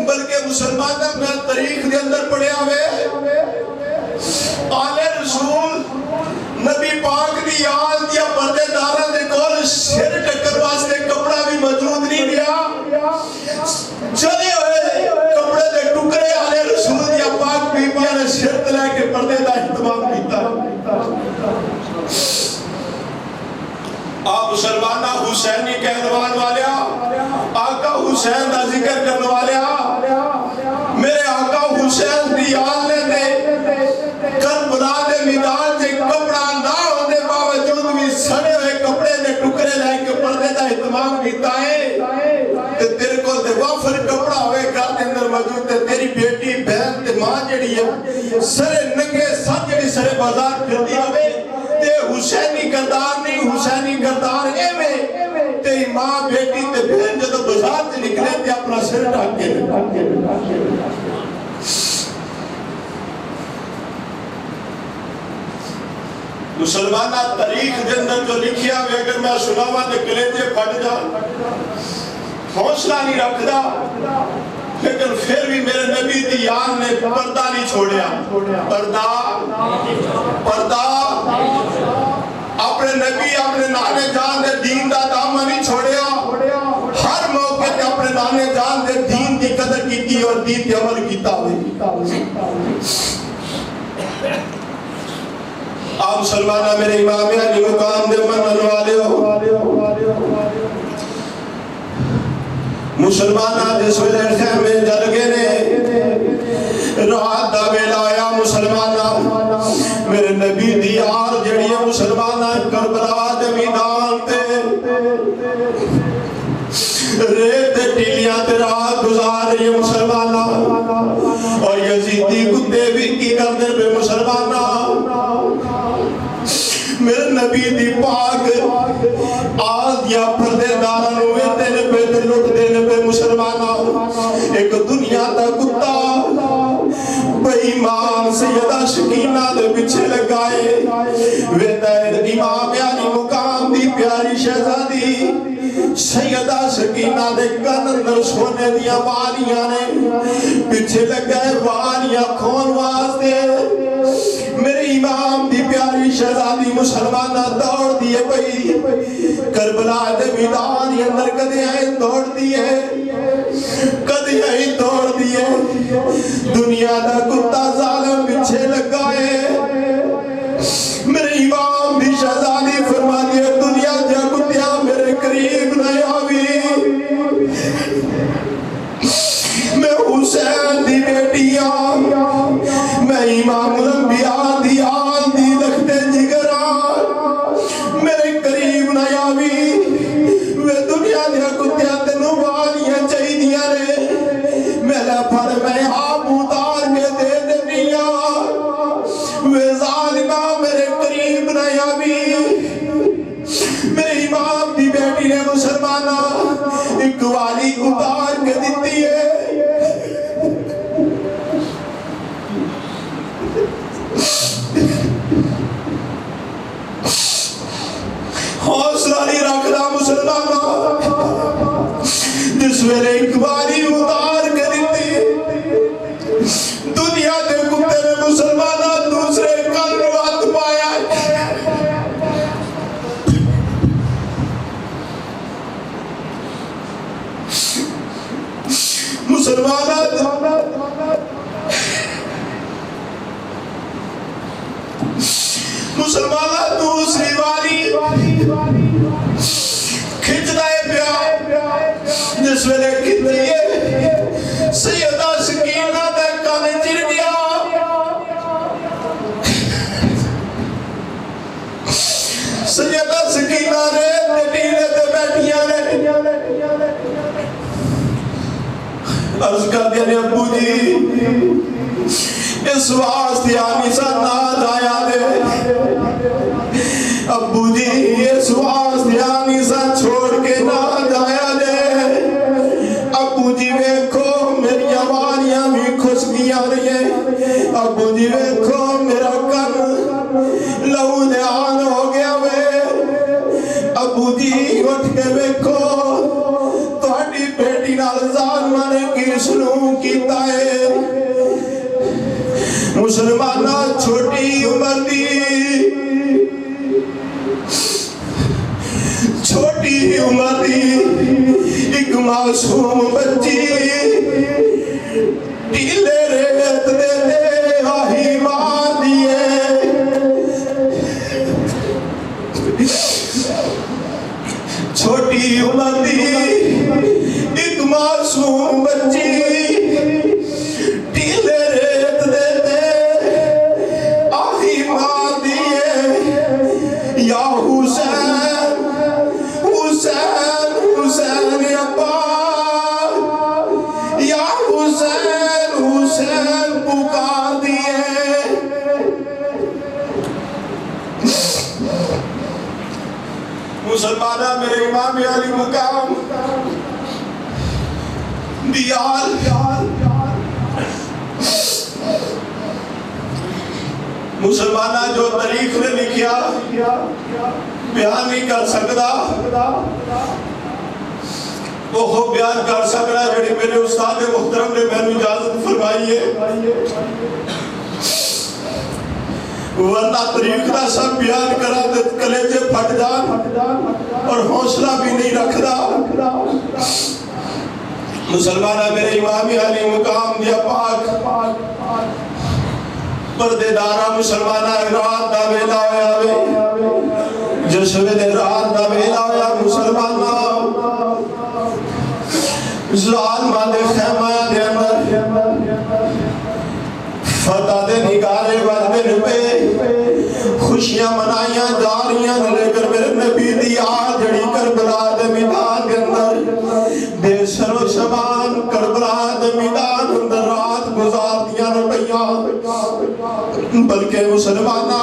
بلکہ مسلمانہ میں تاریخ کے اندر پڑے آوے آل رسول پاک دی آل دیا پردے دارہ دے کول سر ٹکر واسطے کپڑا بھی موجود نہیں دیا چلے ہوئے کپڑے دے ٹکرے آلے رسول دیا پاک بیبیاں نے سر تلے کے پردے دا اہتمام کیتا آپ مسلمانہ حسینی کہدوان والیا آقا حسین دا ذکر کرنے والیا میرے آقا حسین دی آل نے دے کربلا دے میدان سے کپڑا نہ ہونے باوجود بھی سڑے ہوئے کپڑے دے ٹکرے لائے کے پردے دا اہتمام کیتا ہے تے تیرے کو دے وافر کپڑا ہوئے گھر دے اندر موجود ہے تیری بیٹی بہن تے ماں جڑی ہے سرے ننگے ساتھ جڑی سرے بازار پھرتی ہوئے تے حسینی کردار نہیں حسینی کردار اے میں تے ماں بیٹی تے بہن جدو بازار سے نکلے تے اپنا سر ڈھک کے مسلمانہ تاریخ دے اندر جو لکھیا ہوئے اگر میں سناوا تے کلیجے پھٹ جا حوصلہ نہیں رکھدا لیکن پھر بھی میرے نبی دی یاد نے پردہ نہیں چھوڑیا پردہ اپنے نبی اپنے نانے جان دے دین دا دامن نہیں چھوڑیا ہر موقع تے اپنے نانے جان دے دین کی قدر کیتی اور دین تے عمل کیتا ہوئے آپ مسلمانہ میرے امام علی مقام دے منن والے ہو مسلمانہ جس ویلے خیمے جل گئے نے رات دا ویلا آیا مسلمانہ میرے نبی دی آل جڑی ہے مسلمانہ کربلا دے میدان تے ریت ٹیلیاں تے رات گزار رہی ہے مسلمانہ اور یزیدی کتے بھی کی کردے پہ مسلمانہ میرے نبی دی پاک آل دیا پردے دارن ہوئے دینے پہ تے لٹ دینے پہ مسلمانہ ایک دنیا دا کتا بے ایمان سیدہ شکینہ دے پچھے لگائے ویدہ امام علی مقام دی پیاری شہزادی سیدہ شکینہ دے کن اندر سونے دیا والیاں نے پچھے لگائے والیاں کھون واسطے میرے امام دی پیاری شہزادی مسلمانہ دوڑ دیئے بھئی کربلا دے میدان اندر کدے آئے دوڑ دیئے کدے آئے دوڑ دیئے دنیا دا کتا ظالم پچھے لگائے میرے امام دی شہزادی فرما دیئے دنیا دیا کتیا میرے قریب نہیں آوی میں حسین دی بیٹیاں میں امام الانبیاء دی آل دی لکھتے جگران میرے قریب نہیں آوی وہ دنیا دیا کتیا تنو والیاں چاہی دیا رے میرا پھر میں آپ اتار کے دے دنیا وہ ظالمہ میرے قریب نہیں آوی میرے امام دی بیٹی نے مسلمانہ ایک والی اتار کے دیتی ہے حوصلہ نہیں رکھدا مسلمانہ جس ویلے ایک باری اتار کے دیتی دنیا دے کتے نے مسلمانہ دوسرے کل روات پایا مسلمانہ دوسری باری کھچ دائے پیا جس ویلے کھچئے سیدہ سکینہ دے کانے چر گیا سیدہ سکینہ ریت ٹیلے تے بیٹھیاں نے عرض کر دیا نے ابو جی اس واسطے آنی سا ناز آیا دے ابو جی اس واسطے آنی سا چھوڑ کے ناز آیا دے ابو جی ویکھو میری آواریاں بھی خوشگیاں رہی ہیں ابو جی ویکھو میرا کن لہو دھیان ہو گیا وے ابو جی اٹھ کے ویکھو تہاڈی بیٹی نال ظالماں نے کی سلوک کیتا ہے مسلمانہ چھوٹی عمر دی چھوٹی عمر دی ایک معصوم بچی ٹیلے ریت دے دے آہی مار دیے چھوٹی عمر دی ایک معصوم بچی ٹیلے ریت دے دے آہی مار دیے یا حسین حسین حسین ابا یا حسین حسین پکار دیے مسلمانہ میرے امام علی مقام دیال مسلمانہ جو تاریخ نے لکھیا بیان نہیں کر سکتا وہ بیان کر سکتا جڑی میرے استاد محترم نے میں اجازت فرمائی ہے ورنہ تاریخ کا سب بیان کرا دے کلیجے پھٹ جان اور حوصلہ بھی نہیں رکھدا مسلمانہ میرے امام علی مقام دیا پاک پردے دارا مسلمانہ رات دا ویلا ہویا وے جس ویلے رات دا ویلا ہویا مسلمانہ ظالمہ دے خیمہ دے اندر فتح دے نگارے وردن پہ خوشیاں منائیاں جا رہیاں لے کر میرے نبی دی آج جڑی کربلا دے میدان کے اندر بے سر و شمان کربلا دے میدان اندر رات گزار دیا روپیاں بلکہ مسلمانہ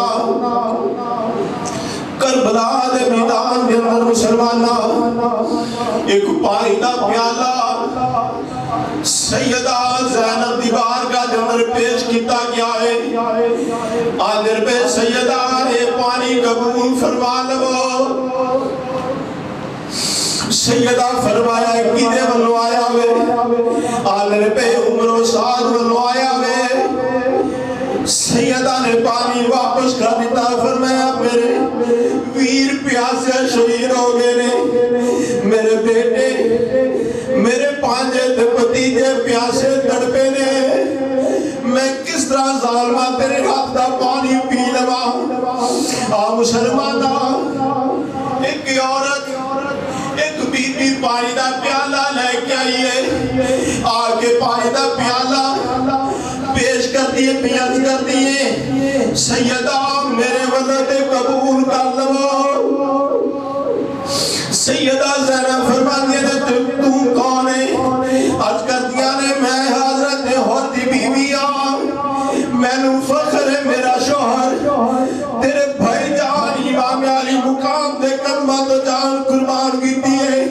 کربلا دے میدان کے اندر مسلمانہ ایک پانی دا پیالہ سیدہ زینب دی بارگاہ کے اندر پیش کیتا گیا ہے آدر پہ سیدہ اے پانی قبول فرما لو سیدہ فرمایا کیدے ونو آیا ہوئے آدر پہ عمر و سعد ونو آیا ہوئے سیدہ نے پانی واپس کر دیتا فرمایا میرے ویر پیاسے شہید ہو گئے نے میرے بیٹے میرے پانجے تے پتیجے پیاسے تڑپے نے میں کس طرح ظالمہ تیرے ہاتھ دا پانی پی لوا مسلمانہ ایک عورت ایک بی بی پانی دا پیالہ لے کے آئیے آگے پانی دا پیالہ پیش کر دیئے پیاز کر دیئے سیدہ میرے ولد قبول کر لو سیدہ زینب فرماتی ہے تو کون ہے آج کر دیا نے میں حضرت ہوتی بیویاں میں نو فخر ہے میرا شوہر تیرے بھائی جان امام علی مقام دے کلمہ تو جان قربان کی دیئے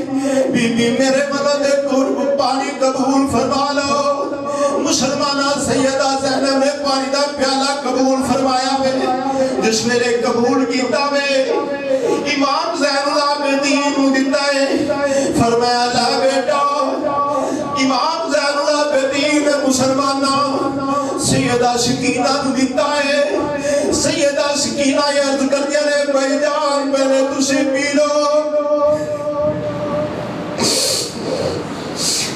بی بی میرے ولد قرب پانی قبول فرما لو مسلمانہ سیدہ زینب نے پانی دا پیالہ قبول فرمایا میں جس میرے قبول کیتا میں امام زین العابدین دیتا ہے فرمایا لا بیٹا امام زین العابدین مسلمانہ سیدہ سکینہ دیتا ہے سیدہ سکینہ یہ عرض کر دیا نے بھائی جان پہلے تُسے پی لو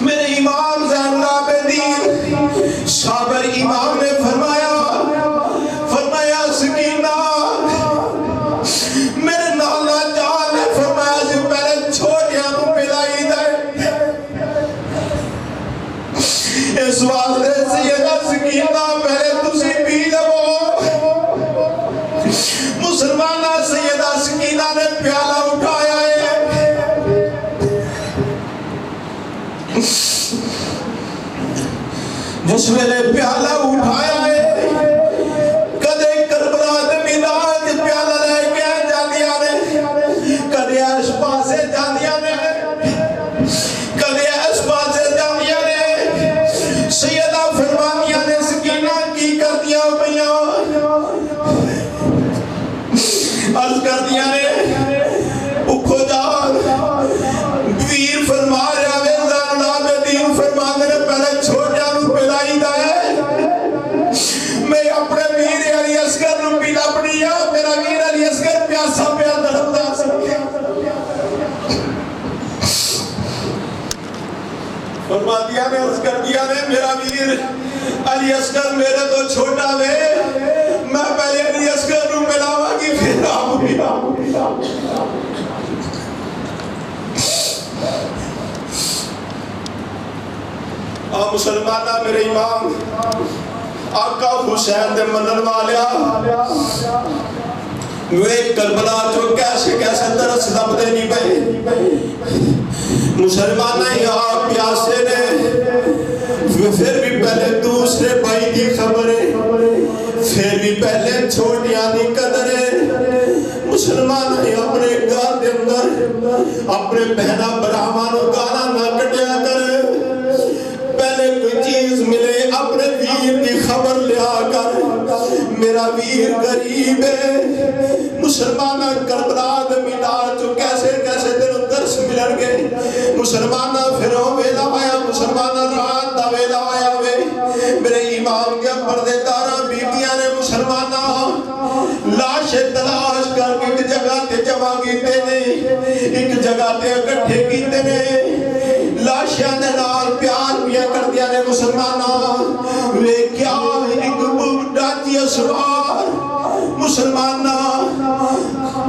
میرے امام زین العابدین صابر امام نے فرمایا سکینہ میرے نانا جان نے فرمایا سے پہلے چھوٹیاں نو پلائی دے اس واسطے سیدہ سکینہ پہلے تسی پی لو مسلمانہ سیدہ سکینہ نے پیالہ اٹھایا ہے جس ویلے پیالہ اٹھایا ہے کدے کربلا دے میدان کے پیالہ لے کے جاندیاں نے کدے اس پاسے جاندیاں نے کدے اس پاسے جاندیاں نے سیدہ فرمانیاں نے سکینہ کی کر دیا پہیاں عرض کر دیا نے اکھو جان ویر فرما رہا وے زین العابدین فرما نے پہلے چھوٹیاں نو پلائی دا ہے نے عرض کر دیا نے میرا ویر علی اصغر میرے تو چھوٹا وے میں پہلے علی اصغر نو ملاواں گی پھر آؤں گی آپ مسلمانہ میرے امام آقا حسین دے منن والیا وہ ایک کربلا جو کیسے درس دب دے نہیں پہے مسلمانہ یہاں پیاسے نے پھر بھی پہلے دوسرے بھائی دی خبریں پھر بھی پہلے چھوٹیاں دی قدریں مسلمانہ اپنے گھر دے اندر اپنے بہنہ براہمانوں گانا نہ کٹیا کرے پہلے کوئی چیز ملے اپنے ویر کی خبر لیا کر میرا ویر غریب ہے مسلمانہ کربلا دے میدان جو کیسے دن درس ملن گے مسلمانہ پھروں ویلا آیا مسلمانہ رات دا ویلا آیا وے میرے امام کے پردے دارہ بیٹیاں نے مسلمانہ لاش تلاش کر کے ایک جگہ تے جمع کیتے نے ایک جگہ تے اکٹھے کیتے نے لاشیاں دے نال پیار پیا کر دیا نے مسلمانہ وے کیا ایک بڑھا جی اسوار مسلمانہ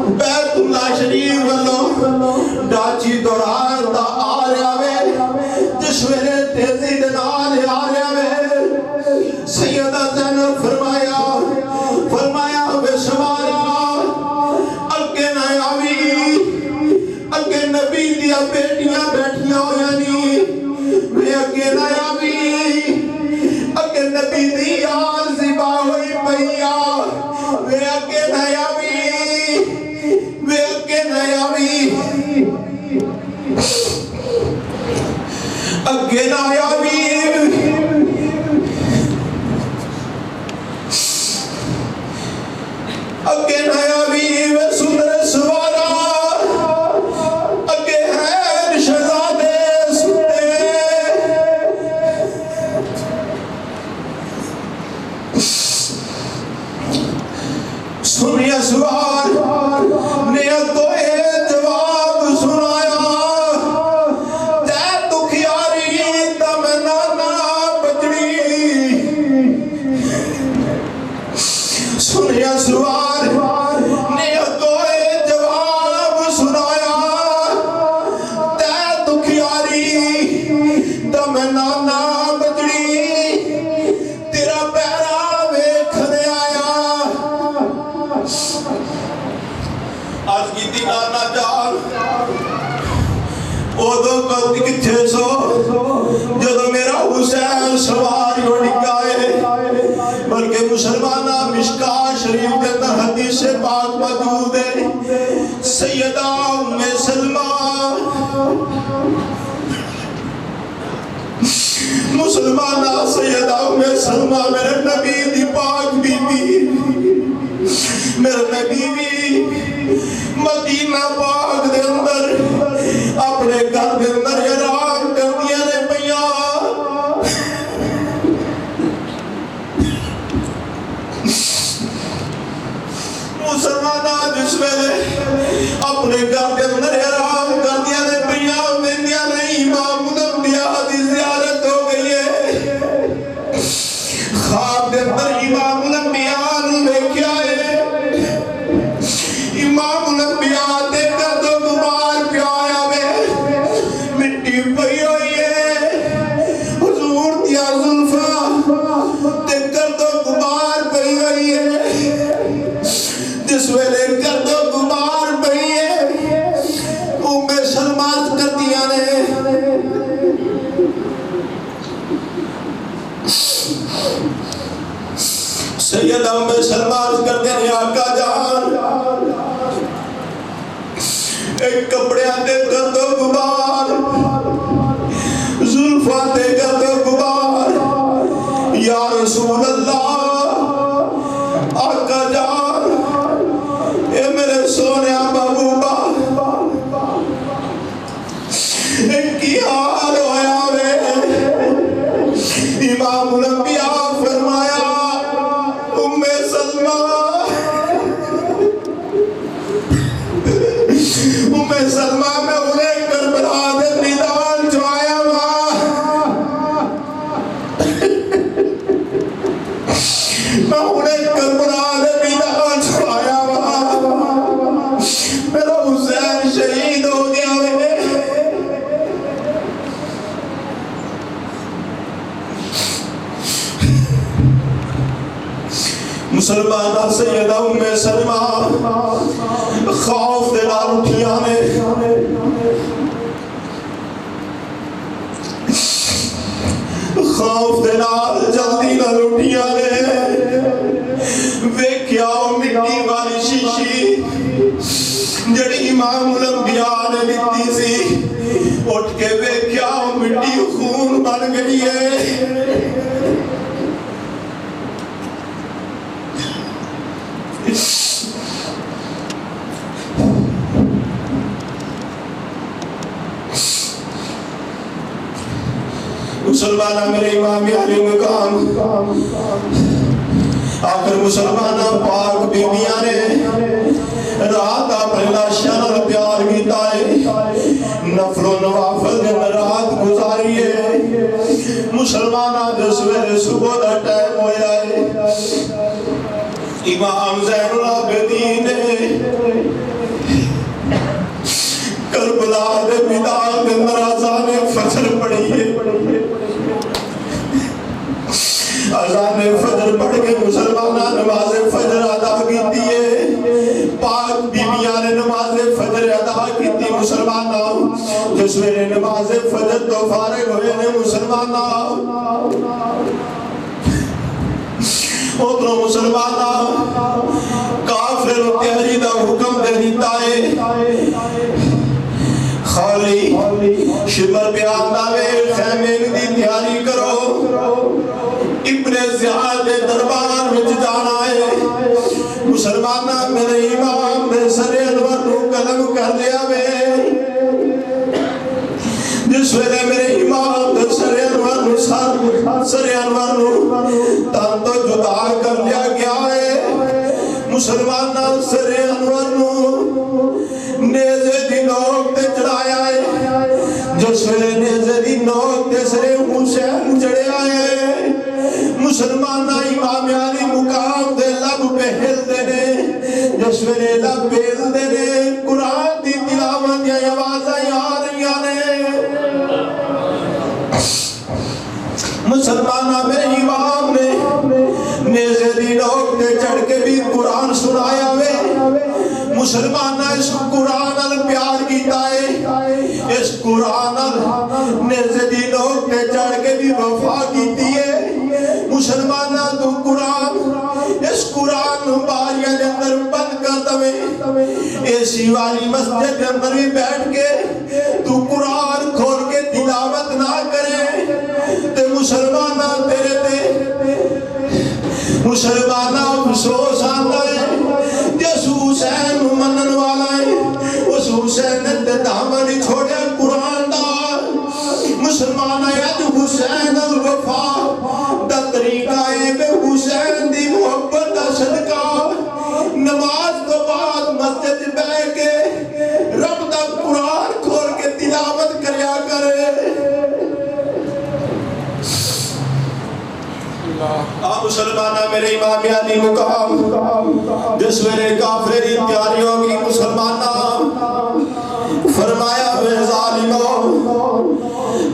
بیت اللہ شریف والوں ڈاچی دوران دا آ رہا وے جس ویلے تیزی دے نال آ رہا وے سیدہ زینب فرمایا وے سوارا اگے نہ آوی اگے نبی دیا بیٹیاں بیٹھیاں ہویا نہیں وے اگے نہ آوی اگے نبی دی آل زبا ہوئی پہیا وے اگے نہ آوی وے اگے نہ آوی اگے نہ آوی اگے نہ آوی وے سندر سوارا اگے ہے شہزادے ستے سنیا سوار نے کوئی جواب سنایا تے دکھیاری تمنا بچڑی سنیا سوار نے کوئی جواب سنایا تے دکھیاری تمنا بچڑی تیرا پیرا ویکھنے آیا آج کی دن آنا جال اوہ دو کتھے سو جدو میرا حسین سواری ہوڑی گائے بلکہ مسلمانہ مشکاہ شریف کے اندر حدیث پاک موجود ہے سیدہ ام سلمہ مسلمانہ سیدہ ام سلمہ میرے نبی دی پاک بی بی میرے نبی بھی مدینہ پاک دے اندر اپنے گھر دے اندر حرام کر دیا نے پیا مسلمانہ جس ویلے اپنے گھر دے اندر حرام کر دیا نے پیا ویندیا نہیں امام الانبیاء دی زیارت ہو گئی ہے خواب دے اندر امام الانبیاء نے کیا ہے امام الانبیاء دے گرد و غبار پہ آیا وے مٹی پئی ہوئی ہے حضور دیا زلفہ دے گرد و غبار پئی ہوئی ہے جس ویلے گرد و غبار پئی ہے ام سلمہ کر دیا نے سیدہ ام سلمہ کر دیا نے آقا جان ایک کپڑے آتے گرد و غبار زلفہ تے گرد و غبار یا رسول اللہ آقا جان اے میرے سونے محبوبہ ایک کی حال ہویا وے امام الانبیاء فرمایا ام سلمہ ام سلمہ میں انہیں کربلا دے میدان جو آیا وہاں مسلمانہ سیدہ ام سلمہ خوف دے نال اٹھیاں نے خوف دے نال جلدی نال اٹھیاں نے ویکھیا مٹی والی شیشی جڑی امام الانبیاء نے دتی سی اٹھ کے ویکھیا مٹی خون بن گئی ہے مسلمانہ میرے امام علی مقام آخر مسلمانہ پاک بیبیاں نے رات اپنے لاشاں نال پیار کیتا ہے نفل و نوافل دے رات گزاری ہے مسلمانہ دے سویرے صبح دا ٹائم ہویا ہے امام زین العابدین نے کربلا دے میدان دے اندر اذان فجر پڑھی ہے اذان فجر پڑھ کے مسلمانہ نماز فجر ادا کیتی ہے پاک بیبیاں نے نماز فجر ادا کیتی مسلمانہ جس ویلے نماز فجر تو فارغ ہوئے نے مسلمانہ ادھروں مسلمانہ کافر تحری دا حکم دے دیتا ہے خالی شمر بیان داوے خیمے دی تیاری کرو ابن زیاد دربار میں جانا ہے مسلمانہ میرے امام نے سر انور نو قلم کر لیا وے جس ویلے میرے امام نے سر انور نو تن تو جدا کر لیا گیا ہے مسلمانہ سر انور نو نیزے دی نوک تے چڑھایا ہے جس ویلے نیزے دی نوک تے سر حسین چڑھے آئے مسلمانہ امام علی مقام دے لب پہ ہل دینے جس ویلے لب پہ ہل دینے قرآن دی تلاوت یا آوازیں آ رہی آنے مسلمانہ میرے امام نے نیزے دی نوک تے چڑھ کے بھی قرآن سنایا وے مسلمانہ اس قرآن ال پیار کیتا ہے اس قرآن ال نیزے دی نوک تے چڑھ کے بھی وفا کیتی ہے مسلمانہ تو قرآن اس قرآن باریاں دے اندر بند کر دوے ایسی والی مسجد دے اندر بھی بیٹھ کے تو قرآن کھول کے تلاوت نہ کرے تے مسلمانہ تیرے تے مسلمانہ افسوس آتا ہے جس حسین منن والا ہے اس حسین نے دامن چھوڑے قرآن دار مسلمانہ یاد حسین الوفا دا طریقہ ہے بے حسین دی محبت دا صدقہ نماز تو بعد مسجد بے کے رب دا قرآن کھول کے تلاوت کریا کرے آپ مسلمانہ میرے امام علی مقام جس ویلے کافر دی تیاری ہوگی مسلمانہ فرمایا بے ظالموں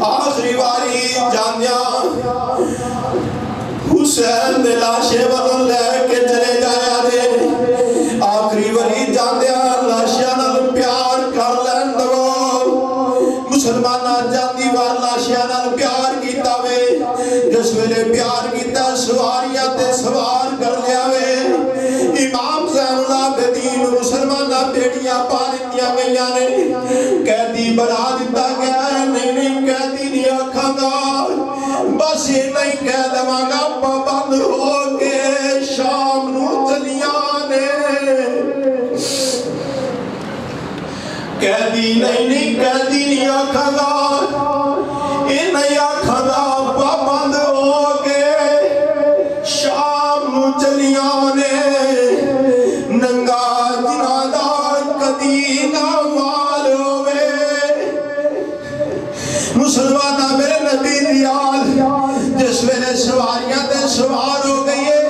آخری باری جاندیاں حسین دے لاشے والوں لے کے چلے جایا دے آخری باری جاندیاں لاشیاں نال پیار کر لین دو مسلمانہ جاندی وار لاشیاں نال پیار کیتا وے جس ویلے پیار کیتا سواریاں تے سوار کر لیا وے امام زین العابدین مسلمانہ بیٹیاں پالیتیاں گئیاں نے قیدی بنا دیتا گیا ہے نہیں قیدی نہیں آکھاں گا بس یہ نہیں کہہ دواں گا پابند ہو کے شام نو چلیاں نے قیدی نہیں آکھاں گا یہ نہیں آکھاں گا پابند ہو کے شام نو چلیاں نے ننگا جنادہ کدی نہ مال ہوئے مسلمانہ میرے نبی دیال جس ویلے سواریاں تے سوار ہو گئی ہے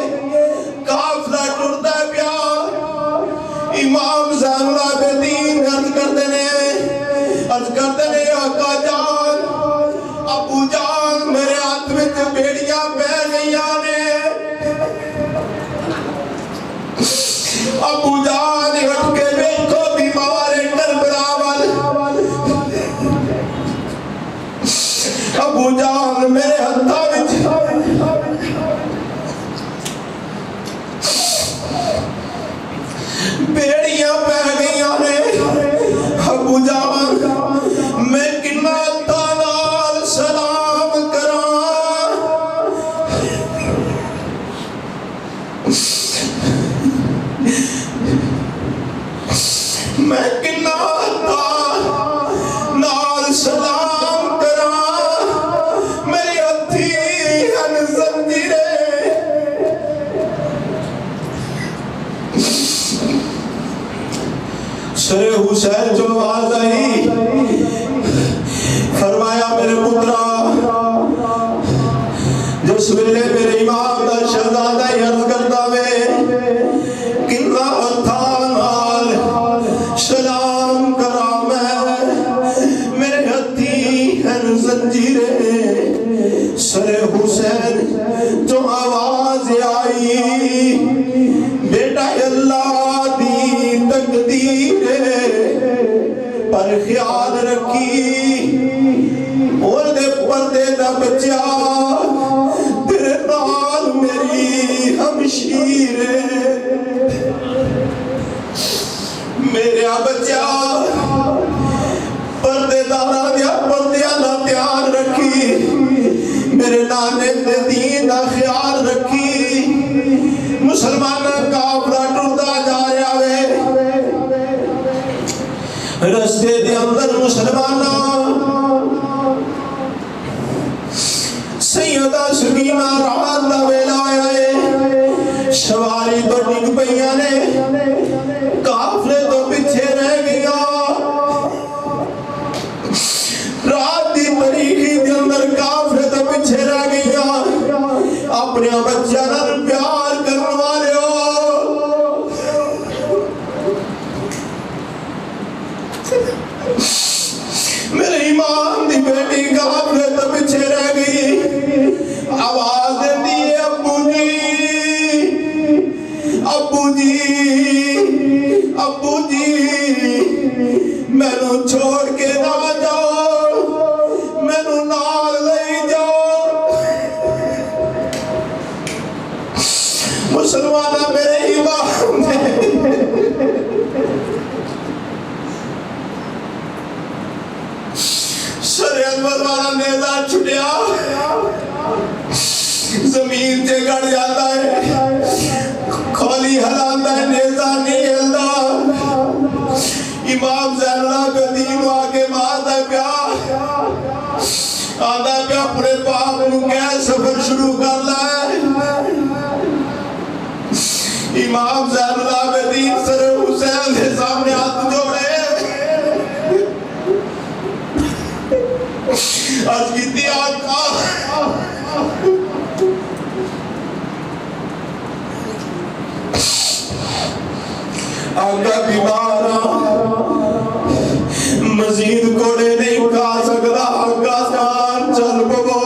کافلہ ٹرتا پیا امام زین العابدین عرض کرتے نے آقا جان ابو جان میرے ہاتھ میں بیڑیاں پہ گئیاں نے میں کنا نال سلام کراں میری ہتھی ہن زنجیرے سر حسین جو آواز آئی فرمایا میرے پترا جس ویلے میرے امام دا شہزادہ عرض کرتا وے کنا ہتھاں نال سلام کرا میں میرے ہتھی ہن زنجیرے سر حسین جو آواز آئی بیٹا اللہ دی تقدیر پر خیال رکھی اور دے پردے دا بچہ تیرے نال میری ہمشیر میرے بچہ پردے دارا دیا پردیاں دا دھیان رکھی میرے نانے دے دین دا خیال رکھی مسلمانہ کافرہ ٹردا جا رہا وے رستے دے اندر مسلمانہ سیدہ سکینہ رات دا ویلا آیا ہے سواری تو ڈگ پئیاں نے قافلے تو پیچھے رہ گیا رات دی تاریخی دے اندر قافلے تو پیچھے رہ گیا اپنے بچہ نال پیار کرنے والے ہو میرے امام دی بیٹی قافلے تو پیچھے رہ گئی آواز دیتی ہے ابو جی میں نو چھوڑ کے نہ جاؤ میں نو نال لے جاؤ مسلمانہ میرے امام نے سر انور والا نیزہ چھٹیا زمین تے گڑ جاتا ہے کھولی ہلاتا ہے نیزہ نہیں ہلتا امام زین العابدین آگے مارتا پیا آدھا پیا اپنے باپ نو کہہ سفر شروع کر لائے امام زین العابدین سر حسین کے سامنے ہاتھ جوڑے آج کیتی آقا آقا بیمارا مزید کوڑے نہیں کھا سکتا آقا جان چل بو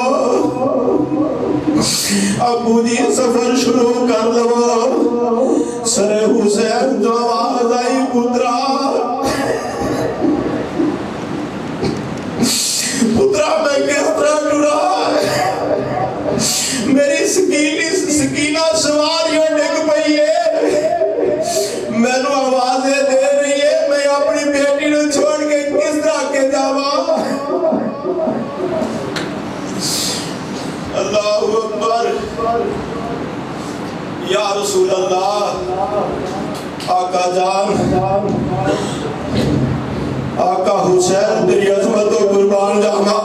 ابو جی سفر شروع کر لو سر حسین جو آواز آئی پترا میں کس طرح ٹرا میری سکینہ سواریوں ڈگ پئی ہے میں نو آوازیں دے رہی ہے میں اپنی بیٹی نو چھوڑ کے کس طرح کے جاواں اللہ اکبر یا رسول اللہ آقا جان آقا حسین تیری عظمت و قربان جاواں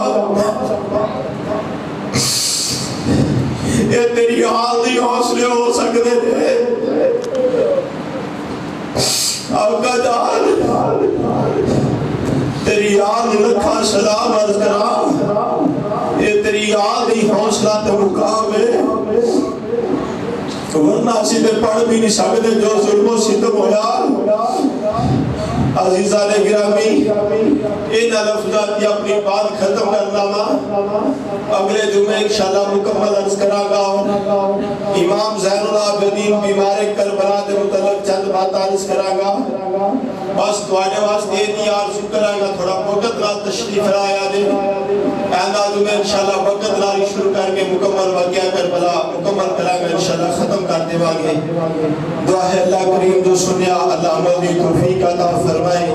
یہ تیری حال دی حوصلے ہو سکتے تھے آقا جان تیری یاد لکھا سلام عرض کرا یہ تیری یاد ہی حوصلہ تے مقام ہے ورنہ اسی تے پڑھ بھی نہیں سکتے جو ظلم و ستم ہویا عزیزان گرامی ان لفظات کی اپنی بات ختم کرنا اگلے جمعے انشاءاللہ مکمل عرض کرا گا امام زین العابدین بیمار کربلا دے متعلق چند بات عرض کرا گا بس دعانے واسطے دی عرض کرا گا تھوڑا وقت نال تشریف لایا دے آئندہ جمعے انشاءاللہ وقت نال شروع کر کے مکمل واقعہ کربلا مکمل کرا گا انشاءاللہ ختم کر دے واگے دعا ہے اللہ کریم جو سنیا اللہ عمل دی توفیق عطا فرمائے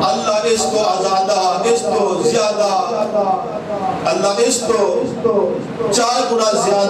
اللہ اس کو آزادہ اس کو زیادہ اللہ اس کو 4 گنا زیادہ